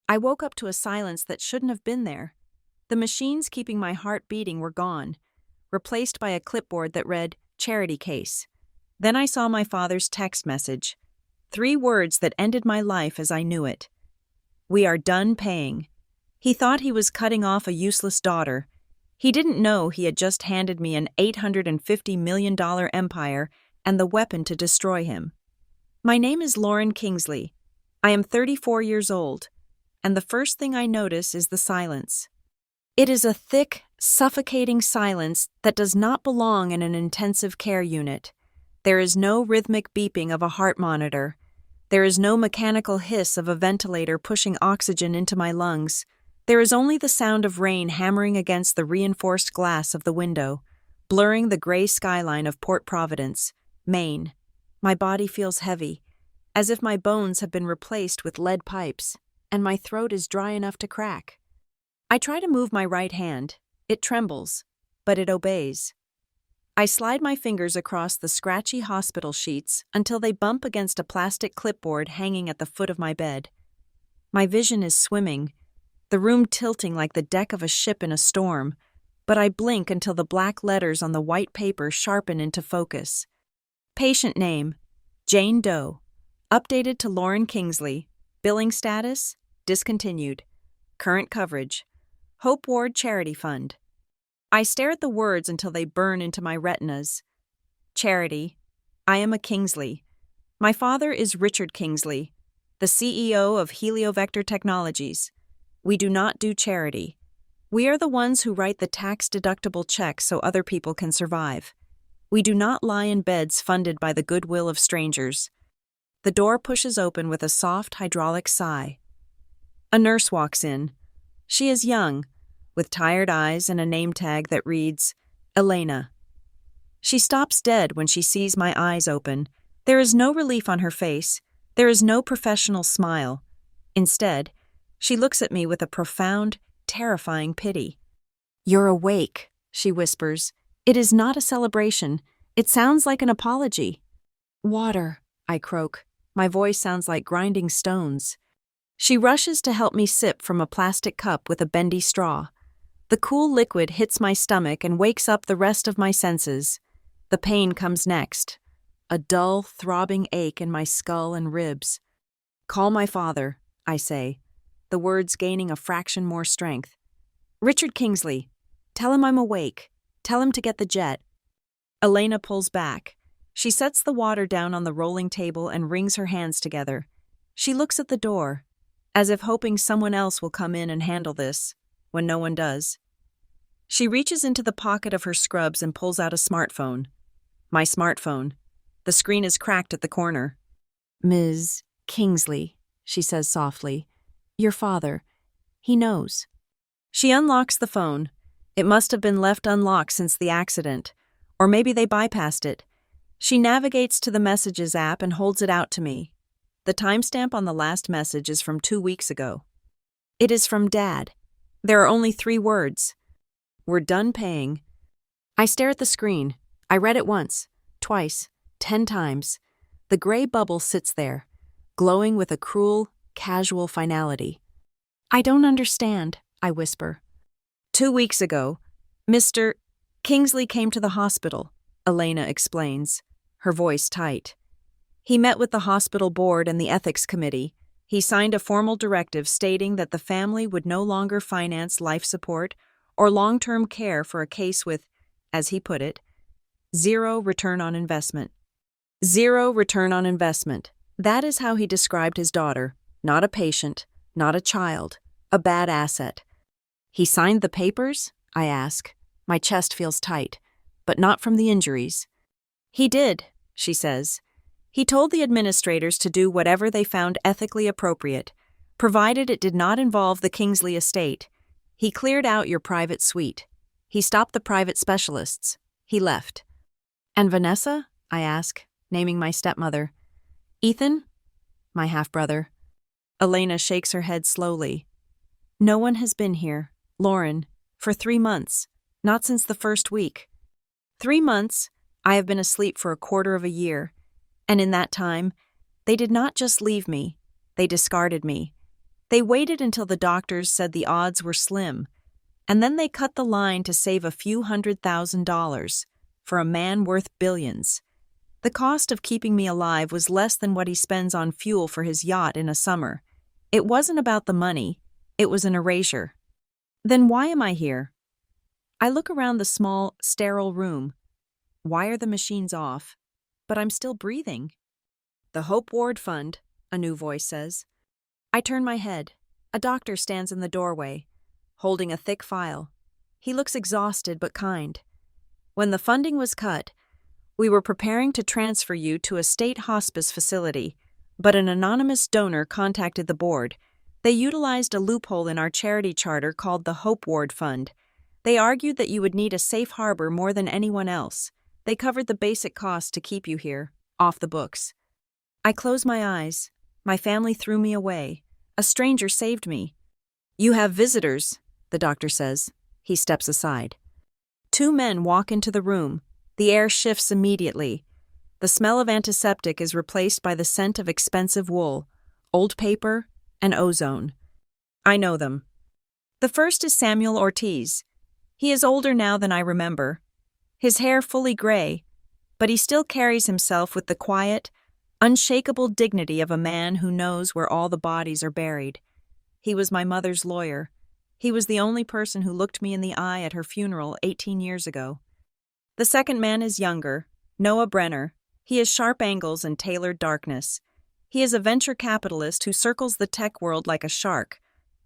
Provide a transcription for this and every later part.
I woke up to a silence that shouldn't have been there. The machines keeping my heart beating were gone, replaced by a clipboard that read, "Charity case." Then I saw my father's text message. 3 words that ended my life as I knew it. "We are done paying." He thought he was cutting off a useless daughter. He didn't know he had just handed me an $850 million empire and the weapon to destroy him. My name is Lauren Kingsley. I am 34 years old, and the first thing I notice is the silence. It is a thick, suffocating silence that does not belong in an intensive care unit. There is no rhythmic beeping of a heart monitor. There is no mechanical hiss of a ventilator pushing oxygen into my lungs. There is only the sound of rain hammering against the reinforced glass of the window, blurring the gray skyline of Port Providence, Maine. My body feels heavy, as if my bones have been replaced with lead pipes, and my throat is dry enough to crack. I try to move my right hand. It trembles, but it obeys. I slide my fingers across the scratchy hospital sheets until they bump against a plastic clipboard hanging at the foot of my bed. My vision is swimming, the room tilting like the deck of a ship in a storm, but I blink until the black letters on the white paper sharpen into focus. Patient name, Jane Doe. Updated to Lauren Kingsley. Billing status, discontinued. Current coverage, Hope Ward Charity Fund. I stare at the words until they burn into my retinas. Charity. I am a Kingsley. My father is Richard Kingsley, the CEO of Heliovector Technologies. We do not do charity. We are the ones who write the tax-deductible checks so other people can survive. We do not lie in beds funded by the goodwill of strangers. The door pushes open with a soft hydraulic sigh. A nurse walks in. She is young, with tired eyes and a name tag that reads, Elena. She stops dead when she sees my eyes open. There is no relief on her face. There is no professional smile. Instead, she looks at me with a profound, terrifying pity. "You're awake," she whispers. "It is not a celebration. It sounds like an apology." "Water," I croak. My voice sounds like grinding stones. She rushes to help me sip from a plastic cup with a bendy straw. The cool liquid hits my stomach and wakes up the rest of my senses. The pain comes next. A dull, throbbing ache in my skull and ribs. "Call my father," I say, the words gaining a fraction more strength. "Richard Kingsley. Tell him I'm awake. Tell him to get the jet." Elena pulls back. She sets the water down on the rolling table and wrings her hands together. She looks at the door, as if hoping someone else will come in and handle this, when no one does. She reaches into the pocket of her scrubs and pulls out a smartphone. My smartphone. The screen is cracked at the corner. "Ms. Kingsley," she says softly. "Your father. He knows." She unlocks the phone. It must have been left unlocked since the accident, or maybe they bypassed it. She navigates to the Messages app and holds it out to me. The timestamp on the last message is from 2 weeks ago. It is from Dad. There are only 3 words. "We're done paying." I stare at the screen. I read it once, twice, 10 times. The gray bubble sits there, glowing with a cruel, casual finality. "I don't understand," I whisper. 2 weeks ago, Mr. Kingsley came to the hospital, Elena explains, her voice tight. He met with the hospital board and the ethics committee. He signed a formal directive stating that the family would no longer finance life support or long-term care for a case with, as he put it, zero return on investment. Zero return on investment. That is how he described his daughter. Not a patient, not a child, a bad asset. "He signed the papers?" I ask. My chest feels tight, but not from the injuries. "He did," she says. "He told the administrators to do whatever they found ethically appropriate, provided it did not involve the Kingsley estate. He cleared out your private suite. He stopped the private specialists. He left." "And Vanessa?" I ask, naming my stepmother. "Ethan?" "My half-brother." Elena shakes her head slowly. "No one has been here, Lauren, for 3 months, not since the first week. 3 months, I have been asleep for a quarter of a year, and in that time, they did not just leave me, they discarded me. They waited until the doctors said the odds were slim, and then they cut the line to save a few $100,000 for a man worth billions. The cost of keeping me alive was less than what he spends on fuel for his yacht in a summer. It wasn't about the money, it was an erasure. Then why am I here? I look around the small, sterile room. Why are the machines off? But I'm still breathing. The Hope Ward Fund, a new voice says. I turn my head. A doctor stands in the doorway, holding a thick file. He looks exhausted but kind. When the funding was cut, we were preparing to transfer you to a state hospice facility, but an anonymous donor contacted the board. They utilized a loophole in our charity charter called the Hope Ward Fund. They argued that you would need a safe harbor more than anyone else. They covered the basic cost to keep you here, off the books. I close my eyes. My family threw me away. A stranger saved me. You have visitors, the doctor says. He steps aside. Two men walk into the room. The air shifts immediately. The smell of antiseptic is replaced by the scent of expensive wool, old paper, and ozone. I know them. The first is Samuel Ortiz. He is older now than I remember. His hair fully gray, but he still carries himself with the quiet, unshakable dignity of a man who knows where all the bodies are buried. He was my mother's lawyer. He was the only person who looked me in the eye at her funeral 18 years ago. The second man is younger, Noah Brenner. He has sharp angles and tailored darkness. He is a venture capitalist who circles the tech world like a shark.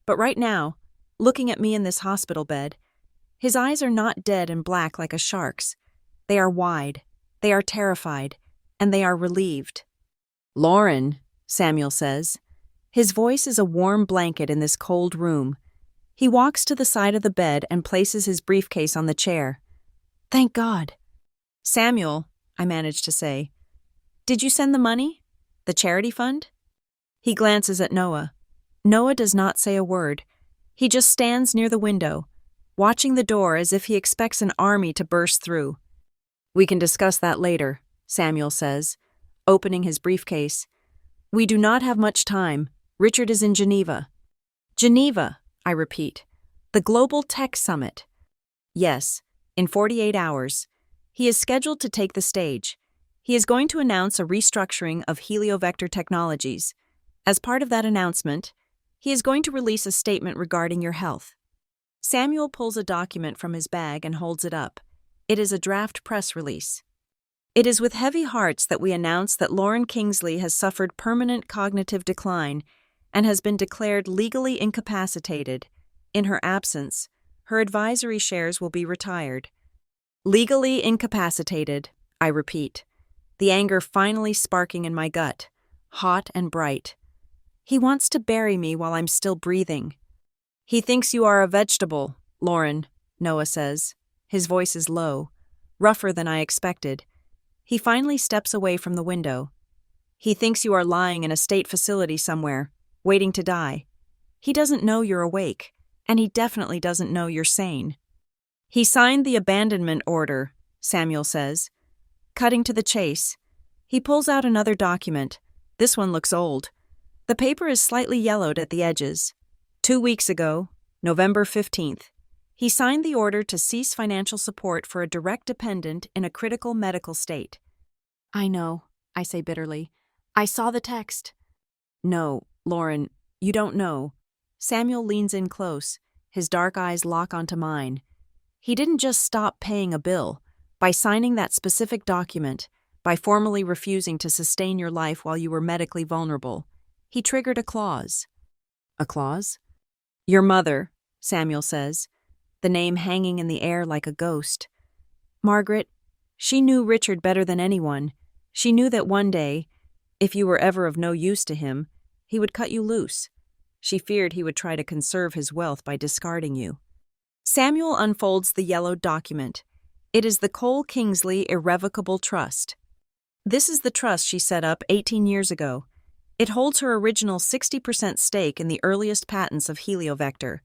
But right now, looking at me in this hospital bed, his eyes are not dead and black like a shark's. They are wide, they are terrified, and they are relieved. Lauren, Samuel says. His voice is a warm blanket in this cold room. He walks to the side of the bed and places his briefcase on the chair. Thank God. Samuel, I manage to say. Did you send the money? The charity fund? He glances at Noah. Noah does not say a word. He just stands near the window, watching the door as if he expects an army to burst through. We can discuss that later, Samuel says, opening his briefcase. We do not have much time. Richard is in Geneva. Geneva, I repeat. The Global Tech Summit. Yes, in 48 hours. He is scheduled to take the stage. He is going to announce a restructuring of heliovector technologies. As part of that announcement, he is going to release a statement regarding your health. Samuel pulls a document from his bag and holds it up. It is a draft press release. It is with heavy hearts that we announce that Lauren Kingsley has suffered permanent cognitive decline and has been declared legally incapacitated. In her absence, her advisory shares will be retired. Legally incapacitated, I repeat, the anger finally sparking in my gut, hot and bright. He wants to bury me while I'm still breathing. He thinks you are a vegetable, Lauren, Noah says. His voice is low, rougher than I expected. He finally steps away from the window. He thinks you are lying in a state facility somewhere, waiting to die. He doesn't know you're awake, and he definitely doesn't know you're sane. He signed the abandonment order, Samuel says. Cutting to the chase, he pulls out another document. This one looks old. The paper is slightly yellowed at the edges. 2 weeks ago, November 15th, he signed the order to cease financial support for a direct dependent in a critical medical state. I know, I say bitterly. I saw the text. No, Lauren, you don't know. Samuel leans in close. His dark eyes lock onto mine. He didn't just stop paying a bill. By signing that specific document, by formally refusing to sustain your life while you were medically vulnerable, he triggered a clause. A clause? Your mother, Samuel says, the name hanging in the air like a ghost. Margaret, she knew Richard better than anyone. She knew that one day, if you were ever of no use to him, he would cut you loose. She feared he would try to conserve his wealth by discarding you. Samuel unfolds the yellowed document. It is the Cole Kingsley Irrevocable Trust. This is the trust she set up 18 years ago. It holds her original 60% stake in the earliest patents of heliovector,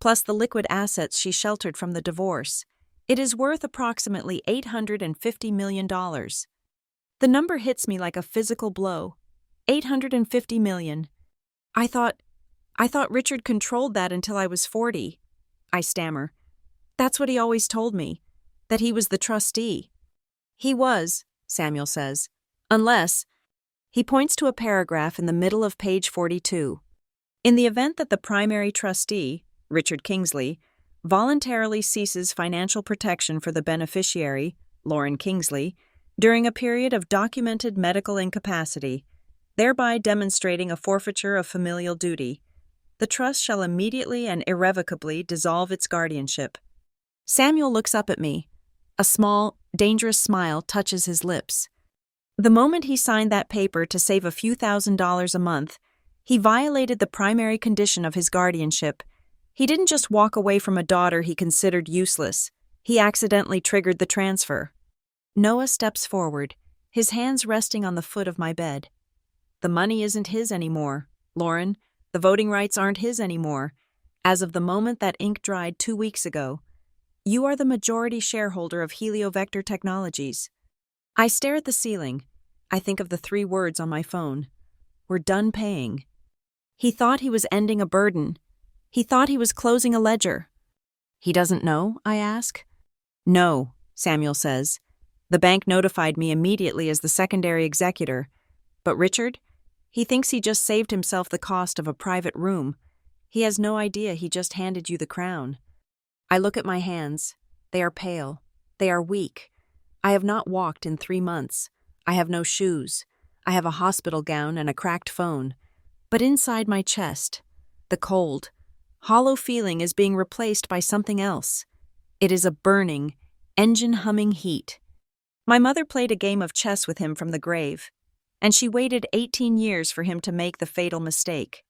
plus the liquid assets she sheltered from the divorce. It is worth approximately $850 million. The number hits me like a physical blow. $850 million. I thought I thought Richard controlled that until I was 40. I stammer. That's what he always told me, that he was the trustee. He was, Samuel says, unless. He points to a paragraph in the middle of page 42. In the event that the primary trustee, Richard Kingsley, voluntarily ceases financial protection for the beneficiary, Lauren Kingsley, during a period of documented medical incapacity, thereby demonstrating a forfeiture of familial duty, the trust shall immediately and irrevocably dissolve its guardianship. Samuel looks up at me. A small, dangerous smile touches his lips. The moment he signed that paper to save a few $1,000s a month, he violated the primary condition of his guardianship. He didn't just walk away from a daughter he considered useless. He accidentally triggered the transfer. Noah steps forward, his hands resting on the foot of my bed. The money isn't his anymore, Lauren. The voting rights aren't his anymore. As of the moment that ink dried 2 weeks ago, you are the majority shareholder of Heliovector Technologies. I stare at the ceiling. I think of the 3 words on my phone. We're done paying. He thought he was ending a burden. He thought he was closing a ledger. He doesn't know, I ask. No, Samuel says. The bank notified me immediately as the secondary executor. But Richard? He thinks he just saved himself the cost of a private room. He has no idea he just handed you the crown. I look at my hands. They are pale. They are weak. I have not walked in 3 months. I have no shoes. I have a hospital gown and a cracked phone. But inside my chest, the cold, hollow feeling is being replaced by something else. It is a burning, engine-humming heat. My mother played a game of chess with him from the grave, and she waited 18 years for him to make the fatal mistake.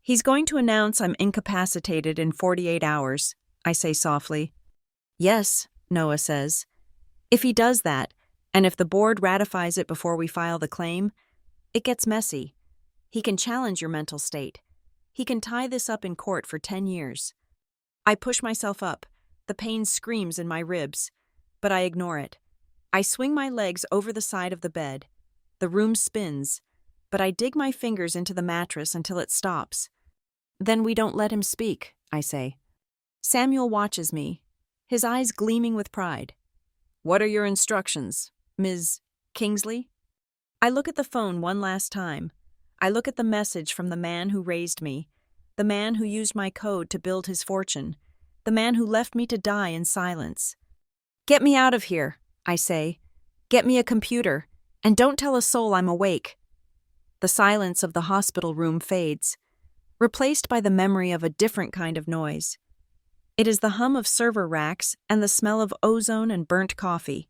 He's going to announce I'm incapacitated in 48 hours, I say softly. Yes, Noah says. If he does that, and if the board ratifies it before we file the claim, it gets messy. He can challenge your mental state. He can tie this up in court for 10 years. I push myself up. The pain screams in my ribs, but I ignore it. I swing my legs over the side of the bed. The room spins, but I dig my fingers into the mattress until it stops. Then we don't let him speak, I say. Samuel watches me, his eyes gleaming with pride. What are your instructions, Ms. Kingsley? I look at the phone one last time. I look at the message from the man who raised me, the man who used my code to build his fortune, the man who left me to die in silence. Get me out of here, I say. Get me a computer, and don't tell a soul I'm awake. The silence of the hospital room fades, replaced by the memory of a different kind of noise. It is the hum of server racks and the smell of ozone and burnt coffee.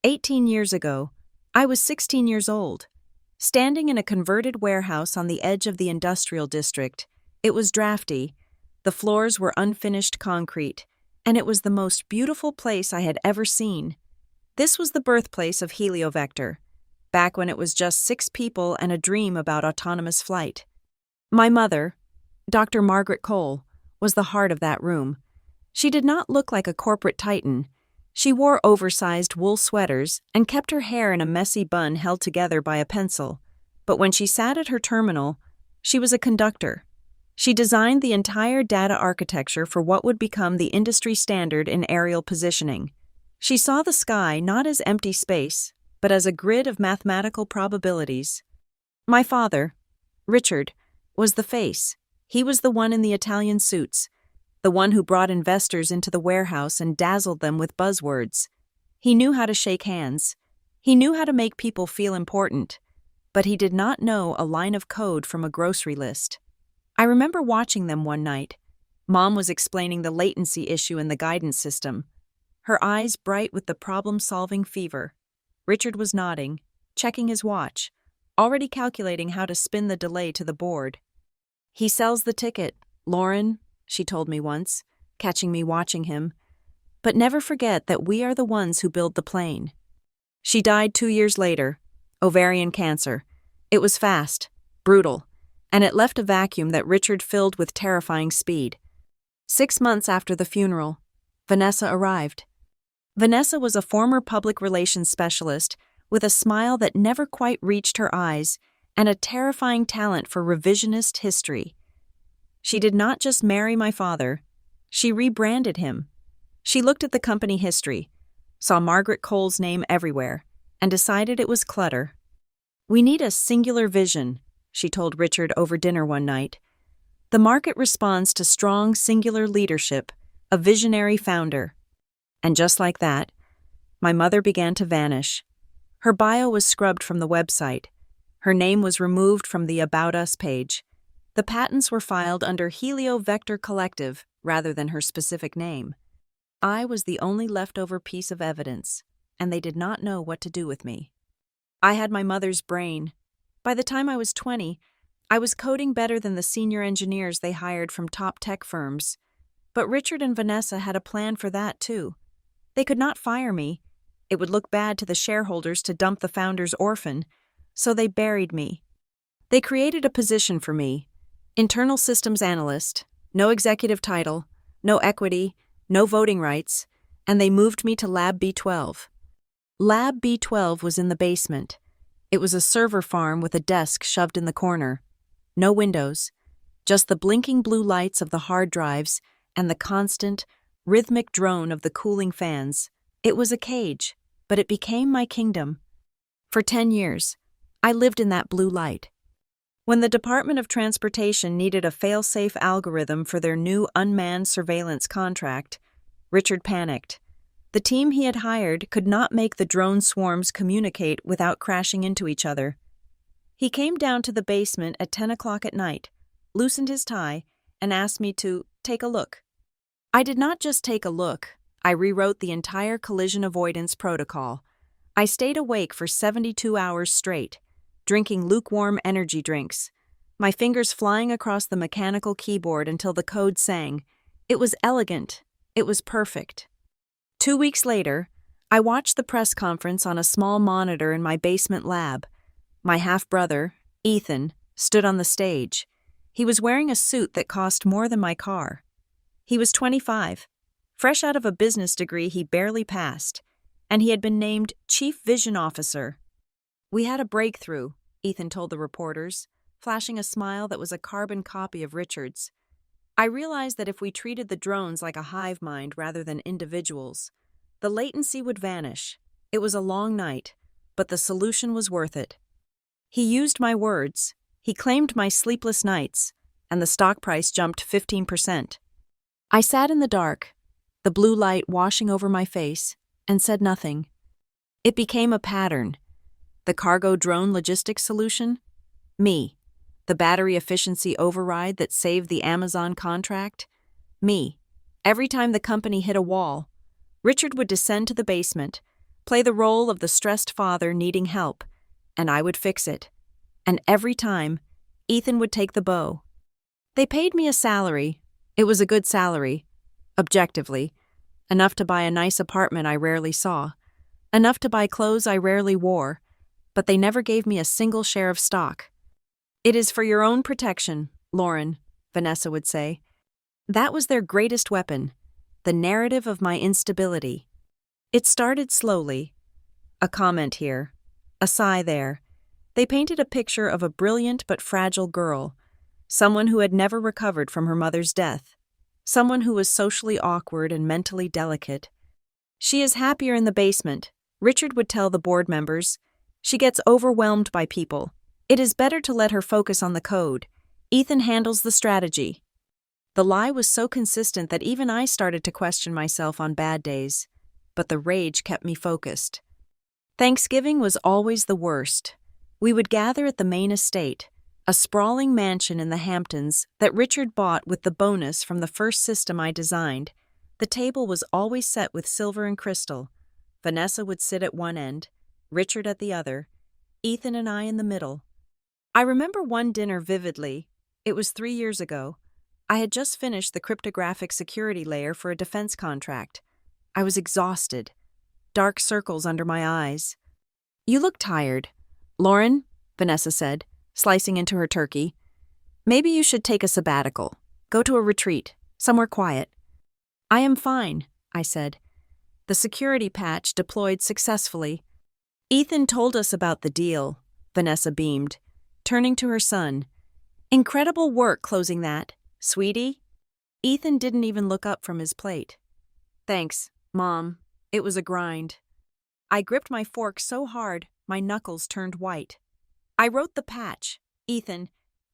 18 years ago, I was 16 years old. Standing in a converted warehouse on the edge of the industrial district, it was drafty, the floors were unfinished concrete, and it was the most beautiful place I had ever seen. This was the birthplace of Heliovector, back when it was just 6 people and a dream about autonomous flight. My mother, Dr. Margaret Cole, was the heart of that room. She did not look like a corporate titan. She wore oversized wool sweaters and kept her hair in a messy bun held together by a pencil. But when she sat at her terminal, she was a conductor. She designed the entire data architecture for what would become the industry standard in aerial positioning. She saw the sky not as empty space, but as a grid of mathematical probabilities. My father, Richard, was the face. He was the one in the Italian suits, the one who brought investors into the warehouse and dazzled them with buzzwords. He knew how to shake hands. He knew how to make people feel important, but he did not know a line of code from a grocery list. I remember watching them one night. Mom was explaining the latency issue in the guidance system, her eyes bright with the problem-solving fever. Richard was nodding, checking his watch, already calculating how to spin the delay to the board. He sells the ticket, Lauren, she told me once, catching me watching him. But never forget that we are the ones who build the plane. She died 2 years later, ovarian cancer. It was fast, brutal, and it left a vacuum that Richard filled with terrifying speed. 6 months after the funeral, Vanessa arrived. Vanessa was a former public relations specialist with a smile that never quite reached her eyes and a terrifying talent for revisionist history. She did not just marry my father, she rebranded him. She looked at the company history, saw Margaret Cole's name everywhere, and decided it was clutter. "We need a singular vision," she told Richard over dinner one night. "The market responds to strong, singular leadership, a visionary founder." And just like that, my mother began to vanish. Her bio was scrubbed from the website. Her name was removed from the About Us page. The patents were filed under Helio Vector Collective rather than her specific name. I was the only leftover piece of evidence, and they did not know what to do with me. I had my mother's brain. By the time I was 20, I was coding better than the senior engineers they hired from top tech firms. But Richard and Vanessa had a plan for that, too. They could not fire me. It would look bad to the shareholders to dump the founder's orphan, so they buried me. They created a position for me, internal systems analyst, no executive title, no equity, no voting rights, and they moved me to Lab B12. Lab B12 was in the basement. It was a server farm with a desk shoved in the corner. No windows, just the blinking blue lights of the hard drives and the constant, rhythmic drone of the cooling fans. It was a cage, but it became my kingdom. For 10 years, I lived in that blue light. When the Department of Transportation needed a fail-safe algorithm for their new unmanned surveillance contract, Richard panicked. The team he had hired could not make the drone swarms communicate without crashing into each other. He came down to the basement at 10 o'clock at night, loosened his tie, and asked me to take a look. I did not just take a look. I rewrote the entire collision avoidance protocol. I stayed awake for 72 hours straight, drinking lukewarm energy drinks, my fingers flying across the mechanical keyboard until the code sang. It was elegant. It was perfect. 2 weeks later, I watched the press conference on a small monitor in my basement lab. My half-brother, Ethan, stood on the stage. He was wearing a suit that cost more than my car. He was 25, fresh out of a business degree he barely passed, and he had been named Chief Vision Officer. "We had a breakthrough," Ethan told the reporters, flashing a smile that was a carbon copy of Richard's. "I realized that if we treated the drones like a hive mind rather than individuals, the latency would vanish. It was a long night, but the solution was worth it." He used my words. He claimed my sleepless nights, and the stock price jumped 15%. I sat in the dark, the blue light washing over my face, and said nothing. It became a pattern. The cargo drone logistics solution? Me. The battery efficiency override that saved the Amazon contract? Me. Every time the company hit a wall, Richard would descend to the basement, play the role of the stressed father needing help, and I would fix it. And every time, Ethan would take the bow. They paid me a salary. It was a good salary, objectively, enough to buy a nice apartment I rarely saw, enough to buy clothes I rarely wore, but they never gave me a single share of stock. "It is for your own protection, Lauren," Vanessa would say. That was their greatest weapon, the narrative of my instability. It started slowly. A comment here, a sigh there. They painted a picture of a brilliant but fragile girl, someone who had never recovered from her mother's death, someone who was socially awkward and mentally delicate. "She is happier in the basement," Richard would tell the board members. "She gets overwhelmed by people. It is better to let her focus on the code. Ethan handles the strategy." The lie was so consistent that even I started to question myself on bad days, but the rage kept me focused. Thanksgiving was always the worst. We would gather at the main estate, a sprawling mansion in the Hamptons that Richard bought with the bonus from the first system I designed. The table was always set with silver and crystal. Vanessa would sit at one end, Richard at the other, Ethan and I in the middle. I remember one dinner vividly. It was 3 years ago. I had just finished the cryptographic security layer for a defense contract. I was exhausted, dark circles under my eyes. "You look tired." "Lauren," Vanessa said, slicing into her turkey, "maybe you should take a sabbatical. Go to a retreat, somewhere quiet." "I am fine," I said. The security patch deployed successfully. "Ethan told us about the deal," Vanessa beamed. turning to her son. "Incredible work closing that, sweetie." Ethan didn't even look up from his plate. "Thanks, Mom. It was a grind." I gripped my fork so hard, my knuckles turned white. "I wrote the patch. Ethan,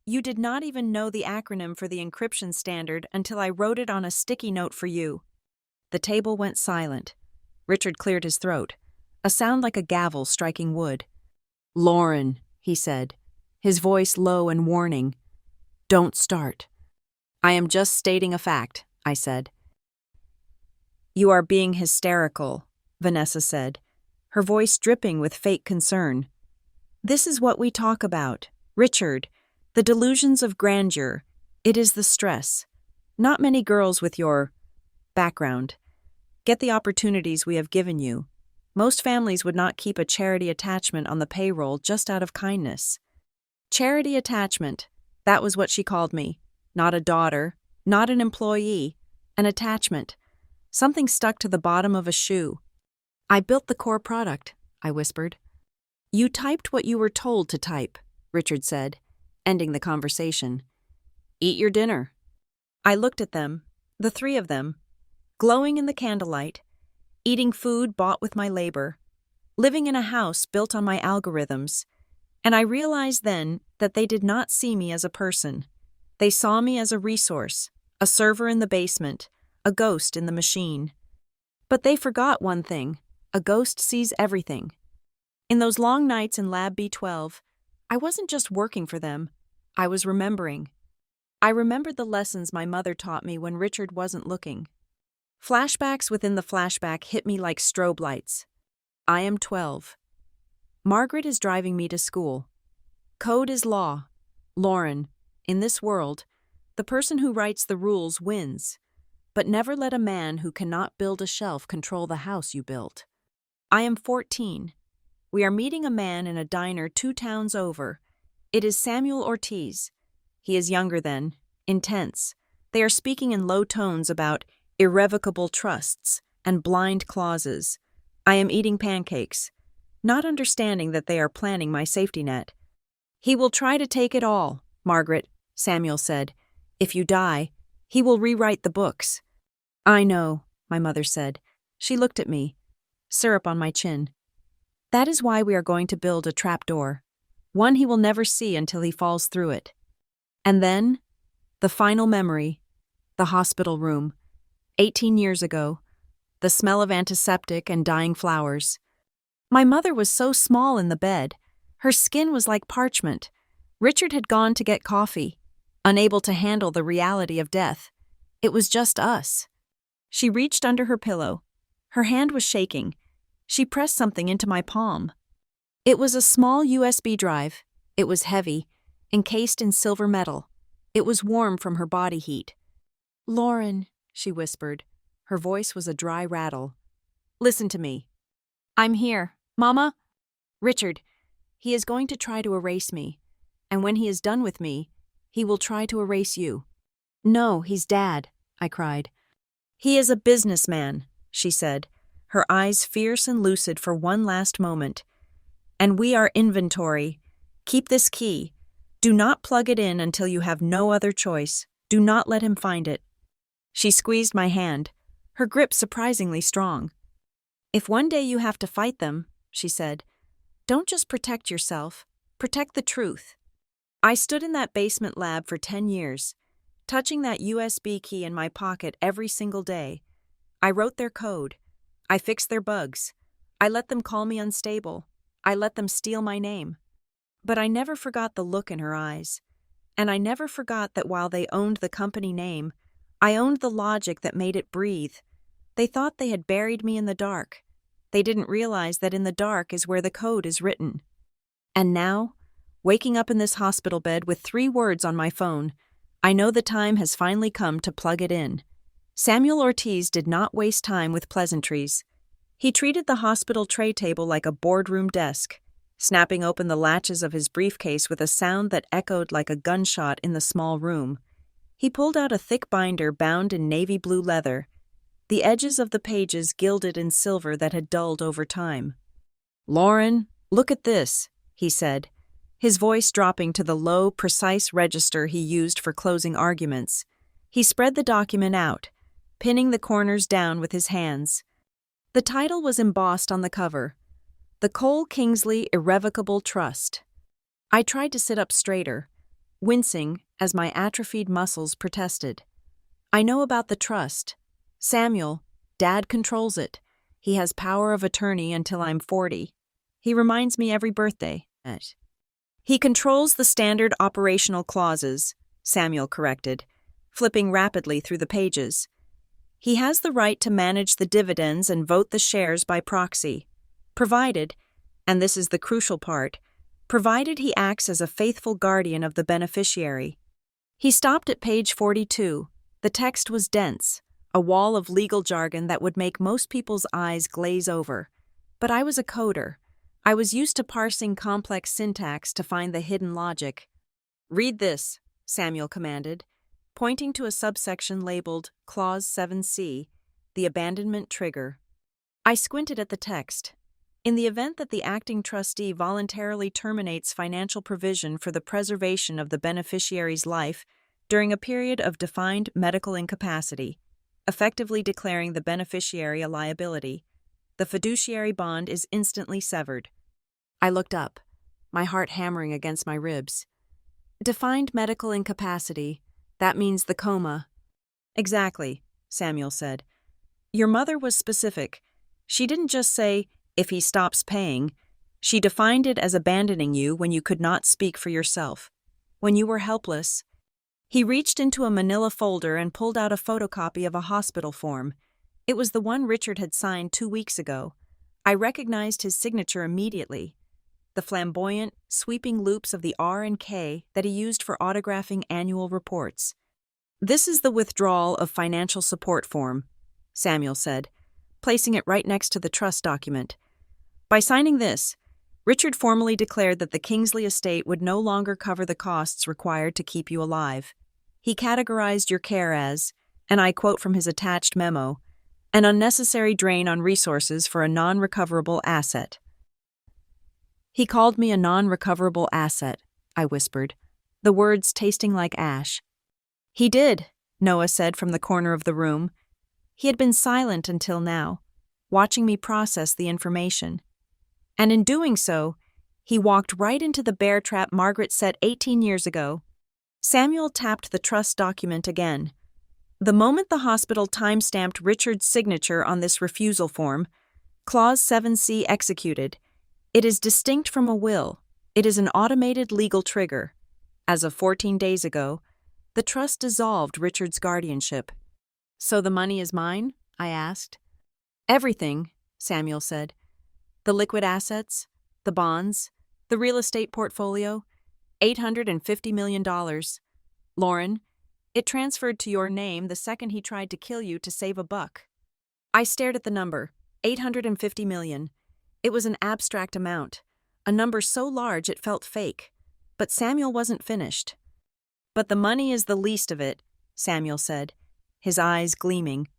you did not even know the acronym for the encryption standard until I wrote it on a sticky note for you." The table went silent. Richard cleared his throat, a sound like a gavel striking wood. "Lauren," he said, his voice low and warning, "don't start." "I am just stating a fact," I said. "You are being hysterical," Vanessa said, her voice dripping with fake concern. "This is what we talk about, Richard, the delusions of grandeur. It is the stress. Not many girls with your background get the opportunities we have given you. Most families would not keep a charity attachment on the payroll just out of kindness." Charity attachment, that was what she called me. Not a daughter, not an employee, an attachment. Something stuck to the bottom of a shoe. "I built the core product," I whispered. "You typed what you were told to type," Richard said, ending the conversation. "Eat your dinner." I looked at them, the three of them, glowing in the candlelight, eating food bought with my labor, living in a house built on my algorithms, and I realized then that they did not see me as a person. They saw me as a resource, a server in the basement, a ghost in the machine. But they forgot one thing: a ghost sees everything. In those long nights in Lab B12, I wasn't just working for them, I was remembering. I remembered the lessons my mother taught me when Richard wasn't looking. Flashbacks within the flashback hit me like strobe lights. I am 12. Margaret is driving me to school. Code is law. Lauren, in this world, the person who writes the rules wins. But never let a man who cannot build a shelf control the house you built. I am 14. We are meeting a man in a diner 2 towns over. It is Samuel Ortiz. He is younger than, intense. They are speaking in low tones about irrevocable trusts and blind clauses. I am eating pancakes, not understanding that they are planning my safety net. "He will try to take it all, Margaret," Samuel said. "If you die, he will rewrite the books." "I know," my mother said. She looked at me, syrup on my chin. "That is why we are going to build a trapdoor, one he will never see until he falls through it." And then, the final memory, the hospital room, 18 years ago, the smell of antiseptic and dying flowers. My mother was so small in the bed, her skin was like parchment. Richard had gone to get coffee, unable to handle the reality of death. It was just us. She reached under her pillow. Her hand was shaking. She pressed something into my palm. It was a small USB drive. It was heavy, encased in silver metal. It was warm from her body heat. "Lauren," she whispered. Her voice was a dry rattle. "Listen to me." "I'm here. Mama?" "Richard, he is going to try to erase me. And when he is done with me, he will try to erase you." "No, he's Dad," I cried. "He is a businessman," she said, her eyes fierce and lucid for one last moment. "And we are inventory. Keep this key. Do not plug it in until you have no other choice. Do not let him find it." She squeezed my hand, her grip surprisingly strong. "If one day you have to fight them," she said, "don't just protect yourself, protect the truth." I stood in that basement lab for 10 years, touching that USB key in my pocket every single day. I wrote their code. I fixed their bugs. I let them call me unstable. I let them steal my name. But I never forgot the look in her eyes. And I never forgot that while they owned the company name, I owned the logic that made it breathe. They thought they had buried me in the dark. They didn't realize that in the dark is where the code is written. And now, waking up in this hospital bed with 3 words on my phone, I know the time has finally come to plug it in. Samuel Ortiz did not waste time with pleasantries. He treated the hospital tray table like a boardroom desk, snapping open the latches of his briefcase with a sound that echoed like a gunshot in the small room. He pulled out a thick binder bound in navy blue leather, the edges of the pages gilded in silver that had dulled over time. "Lauren, look at this," he said. his voice dropping to the low, precise register he used for closing arguments. He spread the document out, pinning the corners down with his hands. The title was embossed on the cover, The Cole Kingsley Irrevocable Trust. I tried to sit up straighter, wincing as my atrophied muscles protested. I know about the trust. Samuel, Dad controls it. He has power of attorney until I'm 40. He reminds me every birthday. He controls the standard operational clauses, Samuel corrected, flipping rapidly through the pages. He has the right to manage the dividends and vote the shares by proxy, provided, and this is the crucial part, provided he acts as a faithful guardian of the beneficiary. He stopped at page 42. The text was dense, a wall of legal jargon that would make most people's eyes glaze over. But I was a coder. I was used to parsing complex syntax to find the hidden logic. "Read this," Samuel commanded, pointing to a subsection labeled Clause 7C, the abandonment trigger. I squinted at the text. In the event that the acting trustee voluntarily terminates financial provision for the preservation of the beneficiary's life during a period of defined medical incapacity, effectively declaring the beneficiary a liability, the fiduciary bond is instantly severed. I looked up, my heart hammering against my ribs. Defined medical incapacity, that means the coma. Exactly, Samuel said. Your mother was specific. She didn't just say, if he stops paying. She defined it as abandoning you when you could not speak for yourself. When you were helpless. He reached into a manila folder and pulled out a photocopy of a hospital form. It was the one Richard had signed 2 weeks ago. I recognized his signature immediately. The flamboyant, sweeping loops of the R and K that he used for autographing annual reports. This is the withdrawal of financial support form, Samuel said, placing it right next to the trust document. By signing this, Richard formally declared that the Kingsley estate would no longer cover the costs required to keep you alive. He categorized your care as, and I quote from his attached memo, an unnecessary drain on resources for a non-recoverable asset. He called me a non-recoverable asset, I whispered, the words tasting like ash. He did, Noah said from the corner of the room. He had been silent until now, watching me process the information. And in doing so, he walked right into the bear trap Margaret set 18 years ago. Samuel tapped the trust document again. The moment the hospital time-stamped Richard's signature on this refusal form, Clause 7C executed, it is distinct from a will. It is an automated legal trigger. As of 14 days ago, the trust dissolved Richard's guardianship. So the money is mine? I asked. Everything, Samuel said. The liquid assets, the bonds, the real estate portfolio, $850 million. Lauren, it transferred to your name the second he tried to kill you to save a buck. I stared at the number, $850 million. It was an abstract amount, a number so large it felt fake. But Samuel wasn't finished. But the money is the least of it, Samuel said, his eyes gleaming.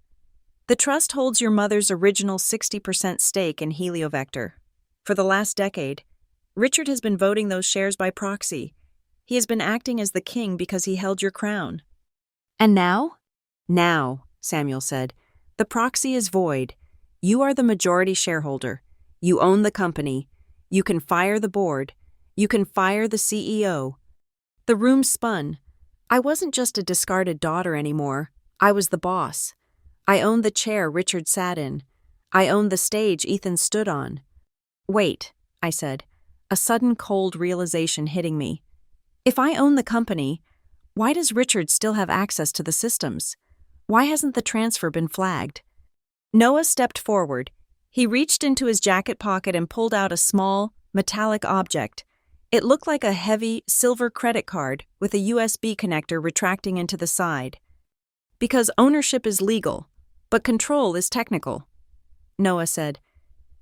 The trust holds your mother's original 60% stake in Heliovector. For the last decade, Richard has been voting those shares by proxy. He has been acting as the king because he held your crown. And now? Now, Samuel said, the proxy is void. You are the majority shareholder. You own the company. You can fire the board. You can fire the CEO. The room spun. I wasn't just a discarded daughter anymore. I was the boss. I owned the chair Richard sat in. I owned the stage Ethan stood on. Wait, I said, a sudden cold realization hitting me. If I own the company, why does Richard still have access to the systems? Why hasn't the transfer been flagged? Noah stepped forward. He reached into his jacket pocket and pulled out a small, metallic object. It looked like a heavy, silver credit card with a USB connector retracting into the side. Because ownership is legal, but control is technical. Noah said,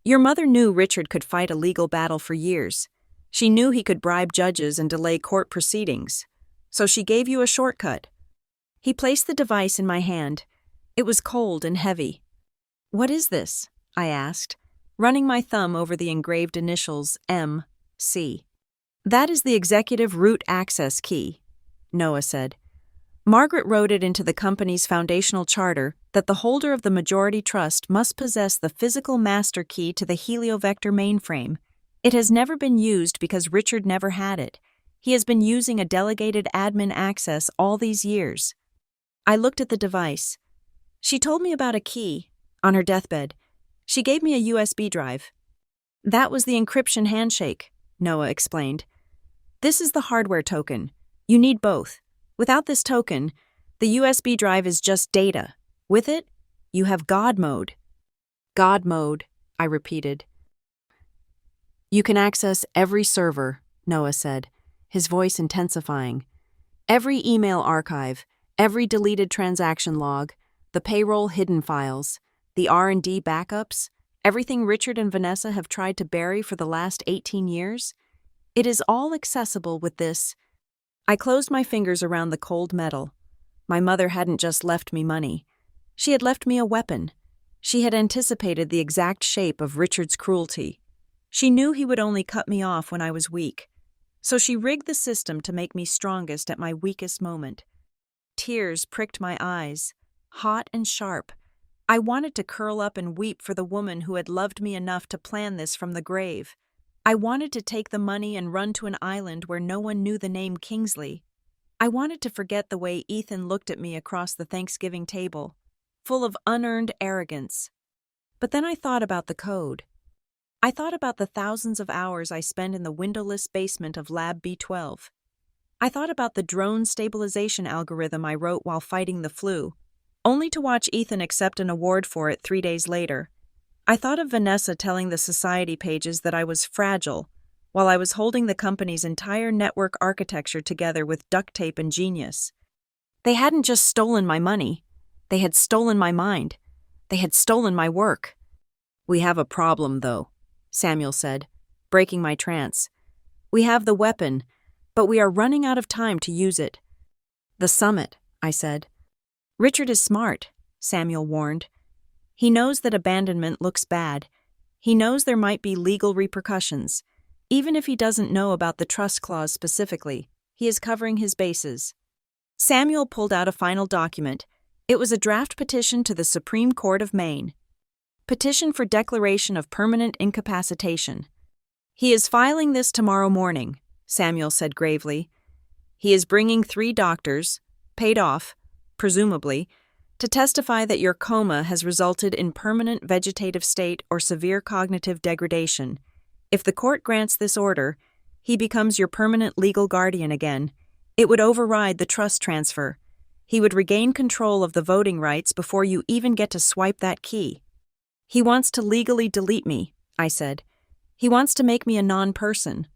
your mother knew Richard could fight a legal battle for years. She knew he could bribe judges and delay court proceedings. So she gave you a shortcut. He placed the device in my hand. It was cold and heavy. What is this? I asked, running my thumb over the engraved initials M.C. That is the executive root access key, Noah said. Margaret wrote it into the company's foundational charter that the holder of the majority trust must possess the physical master key to the heliovector mainframe. It has never been used because Richard never had it. He has been using a delegated admin access all these years. I looked at the device. She told me about a key on her deathbed. She gave me a USB drive. That was the encryption handshake, Noah explained. This is the hardware token. You need both. Without this token, the USB drive is just data. With it, you have God mode. God mode, I repeated. You can access every server, Noah said, his voice intensifying. Every email archive, every deleted transaction log, the payroll hidden files, the R&D backups, everything Richard and Vanessa have tried to bury for the last 18 years. It is all accessible with this. I closed my fingers around the cold metal. My mother hadn't just left me money. She had left me a weapon. She had anticipated the exact shape of Richard's cruelty. She knew he would only cut me off when I was weak. So she rigged the system to make me strongest at my weakest moment. Tears pricked my eyes, hot and sharp. I wanted to curl up and weep for the woman who had loved me enough to plan this from the grave. I wanted to take the money and run to an island where no one knew the name Kingsley. I wanted to forget the way Ethan looked at me across the Thanksgiving table, full of unearned arrogance. But then I thought about the code. I thought about the thousands of hours I spent in the windowless basement of Lab B12. I thought about the drone stabilization algorithm I wrote while fighting the flu, only to watch Ethan accept an award for it 3 days later. I thought of Vanessa telling the society pages that I was fragile, while I was holding the company's entire network architecture together with duct tape and genius. They hadn't just stolen my money. They had stolen my mind. They had stolen my work. We have a problem, though, Samuel said, breaking my trance. We have the weapon, but we are running out of time to use it. The summit, I said. Richard is smart, Samuel warned. He knows that abandonment looks bad. He knows there might be legal repercussions. Even if he doesn't know about the trust clause specifically, he is covering his bases. Samuel pulled out a final document. It was a draft petition to the Supreme Court of Maine. Petition for declaration of permanent incapacitation. He is filing this tomorrow morning, Samuel said gravely. He is bringing 3 doctors, paid off, presumably, to testify that your coma has resulted in permanent vegetative state or severe cognitive degradation. If the court grants this order, he becomes your permanent legal guardian again. It would override the trust transfer. He would regain control of the voting rights before you even get to swipe that key. He wants to legally delete me, I said. He wants to make me a non-person.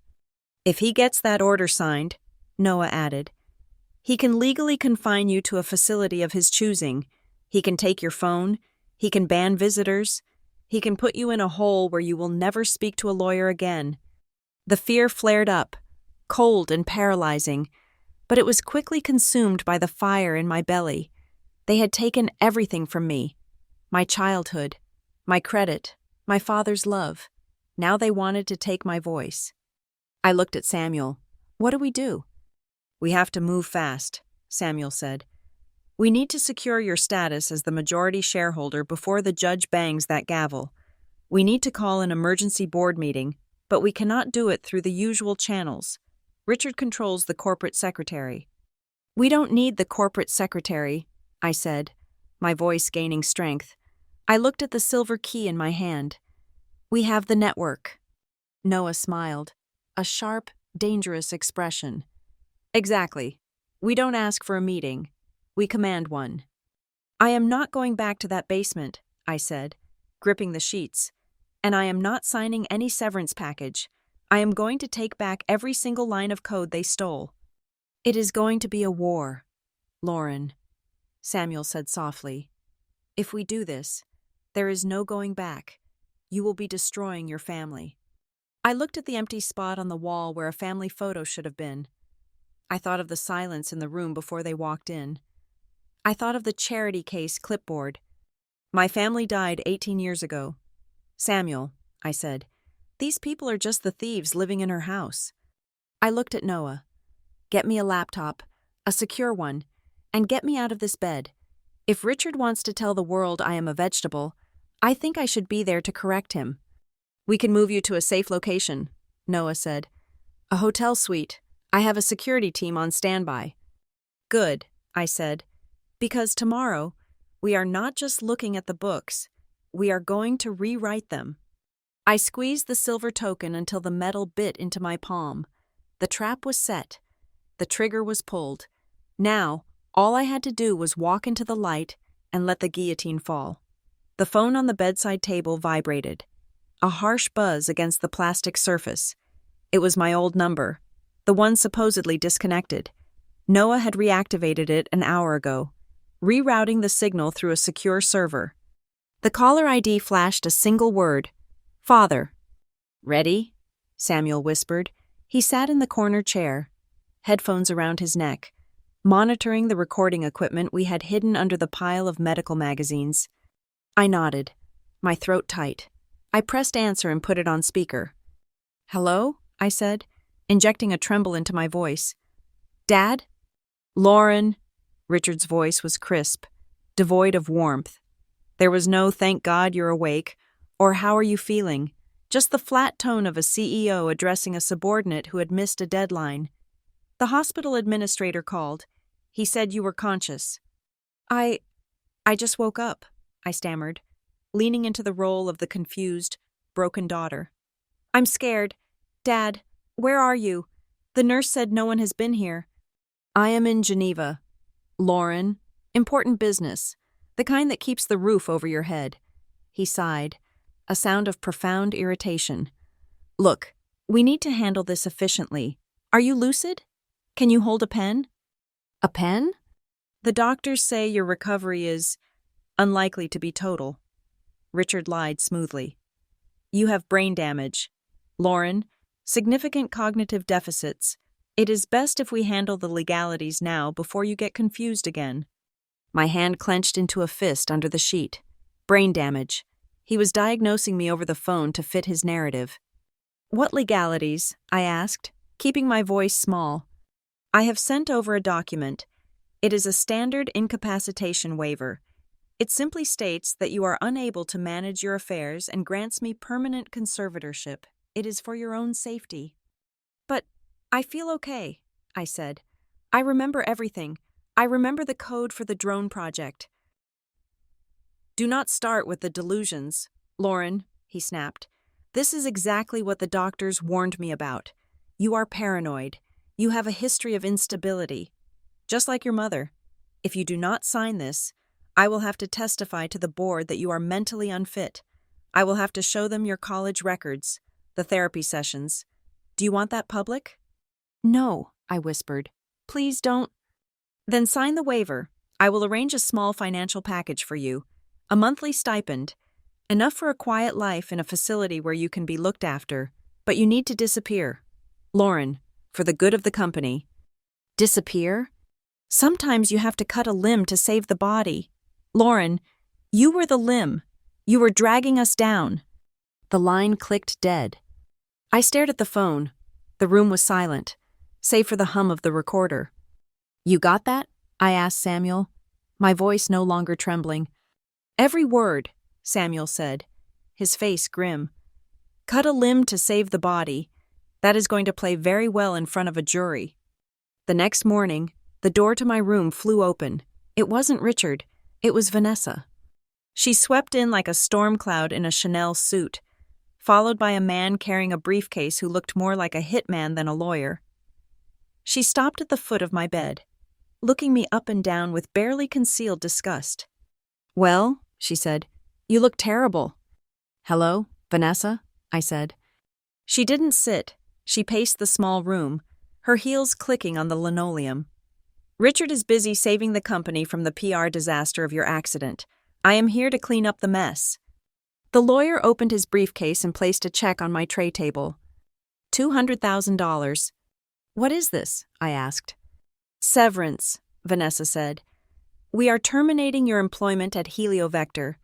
If he gets that order signed, Noah added, he can legally confine you to a facility of his choosing. He can take your phone. He can ban visitors. He can put you in a hole where you will never speak to a lawyer again. The fear flared up, cold and paralyzing, but it was quickly consumed by the fire in my belly. They had taken everything from me. My childhood, my credit, my father's love. Now they wanted to take my voice. I looked at Samuel. What do we do? We have to move fast, Samuel said. We need to secure your status as the majority shareholder before the judge bangs that gavel. We need to call an emergency board meeting, but we cannot do it through the usual channels. Richard controls the corporate secretary. We don't need the corporate secretary, I said, my voice gaining strength. I looked at the silver key in my hand. We have the network. Noah smiled, a sharp, dangerous expression. Exactly. We don't ask for a meeting. We command one. I am not going back to that basement, I said, gripping the sheets. And I am not signing any severance package. I am going to take back every single line of code they stole. It is going to be a war, Lauren, Samuel said softly. If we do this, there is no going back. You will be destroying your family. I looked at the empty spot on the wall where a family photo should have been. I thought of the silence in the room before they walked in. I thought of the charity case clipboard. My family died 18 years ago. Samuel, I said, these people are just the thieves living in her house. I looked at Noah. Get me a laptop, a secure one, and get me out of this bed. If Richard wants to tell the world I am a vegetable, I think I should be there to correct him. We can move you to a safe location, Noah said. A hotel suite. I have a security team on standby. Good, I said, because tomorrow, we are not just looking at the books, we are going to rewrite them. I squeezed the silver token until the metal bit into my palm. The trap was set. The trigger was pulled. Now, all I had to do was walk into the light and let the guillotine fall. The phone on the bedside table vibrated. A harsh buzz against the plastic surface. It was my old number, the one supposedly disconnected. Noah had reactivated it an hour ago, rerouting the signal through a secure server. The caller ID flashed a single word, Father. Ready? Samuel whispered. He sat in the corner chair, headphones around his neck, monitoring the recording equipment we had hidden under the pile of medical magazines. I nodded, my throat tight. I pressed answer and put it on speaker. Hello? I said, injecting a tremble into my voice. Dad? Lauren. Richard's voice was crisp, devoid of warmth. There was no thank God you're awake, or how are you feeling, just the flat tone of a CEO addressing a subordinate who had missed a deadline. The hospital administrator called. He said you were conscious. I just woke up, I stammered, leaning into the role of the confused, broken daughter. I'm scared. Dad, where are you? The nurse said no one has been here. I am in Geneva. Lauren, important business, the kind that keeps the roof over your head. He sighed, a sound of profound irritation. Look, we need to handle this efficiently. Are you lucid? Can you hold a pen? A pen? The doctors say your recovery is unlikely to be total. Richard lied smoothly. You have brain damage. Lauren, significant cognitive deficits. It is best if we handle the legalities now before you get confused again. My hand clenched into a fist under the sheet. Brain damage. He was diagnosing me over the phone to fit his narrative. What legalities? I asked, keeping my voice small. I have sent over a document. It is a standard incapacitation waiver. It simply states that you are unable to manage your affairs and grants me permanent conservatorship. It is for your own safety. But I feel okay, I said. I remember everything. I remember the code for the drone project. Do not start with the delusions, Lauren, he snapped. This is exactly what the doctors warned me about. You are paranoid. You have a history of instability. Just like your mother. If you do not sign this, I will have to testify to the board that you are mentally unfit. I will have to show them your college records, the therapy sessions. Do you want that public? No, I whispered. Please don't. Then sign the waiver. I will arrange a small financial package for you. A monthly stipend. Enough for a quiet life in a facility where you can be looked after. But you need to disappear. Lauren, for the good of the company. Disappear? Sometimes you have to cut a limb to save the body. Lauren, you were the limb. You were dragging us down. The line clicked dead. I stared at the phone. The room was silent, save for the hum of the recorder. You got that? I asked Samuel, my voice no longer trembling. Every word, Samuel said, his face grim. Cut a limb to save the body. That is going to play very well in front of a jury. The next morning, the door to my room flew open. It wasn't Richard. It was Vanessa. She swept in like a storm cloud in a Chanel suit, followed by a man carrying a briefcase who looked more like a hitman than a lawyer. She stopped at the foot of my bed, looking me up and down with barely concealed disgust. Well, she said, you look terrible. Hello, Vanessa, I said. She didn't sit. She paced the small room, her heels clicking on the linoleum. Richard is busy saving the company from the PR disaster of your accident. I am here to clean up the mess. The lawyer opened his briefcase and placed a check on my tray table. $200,000. What is this? I asked. Severance, Vanessa said. We are terminating your employment at Heliovector.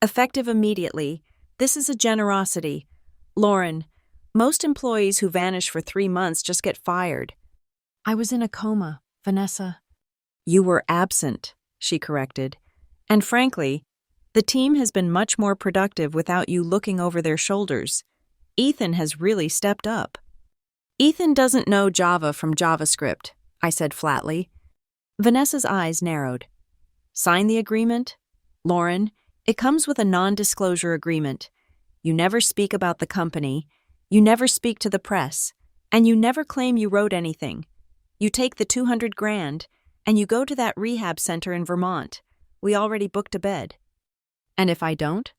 Effective immediately. This is a generosity. Lauren, Most employees who vanish for 3 months just get fired. I was in a coma, Vanessa. You were absent, she corrected. And frankly, the team has been much more productive without you looking over their shoulders. Ethan has really stepped up. Ethan doesn't know Java from JavaScript, I said flatly. Vanessa's eyes narrowed. Sign the agreement? Lauren, it comes with a non-disclosure agreement. You never speak about the company, you never speak to the press, and you never claim you wrote anything. You take the $200,000, and you go to that rehab center in Vermont. We already booked a bed. And if I don't?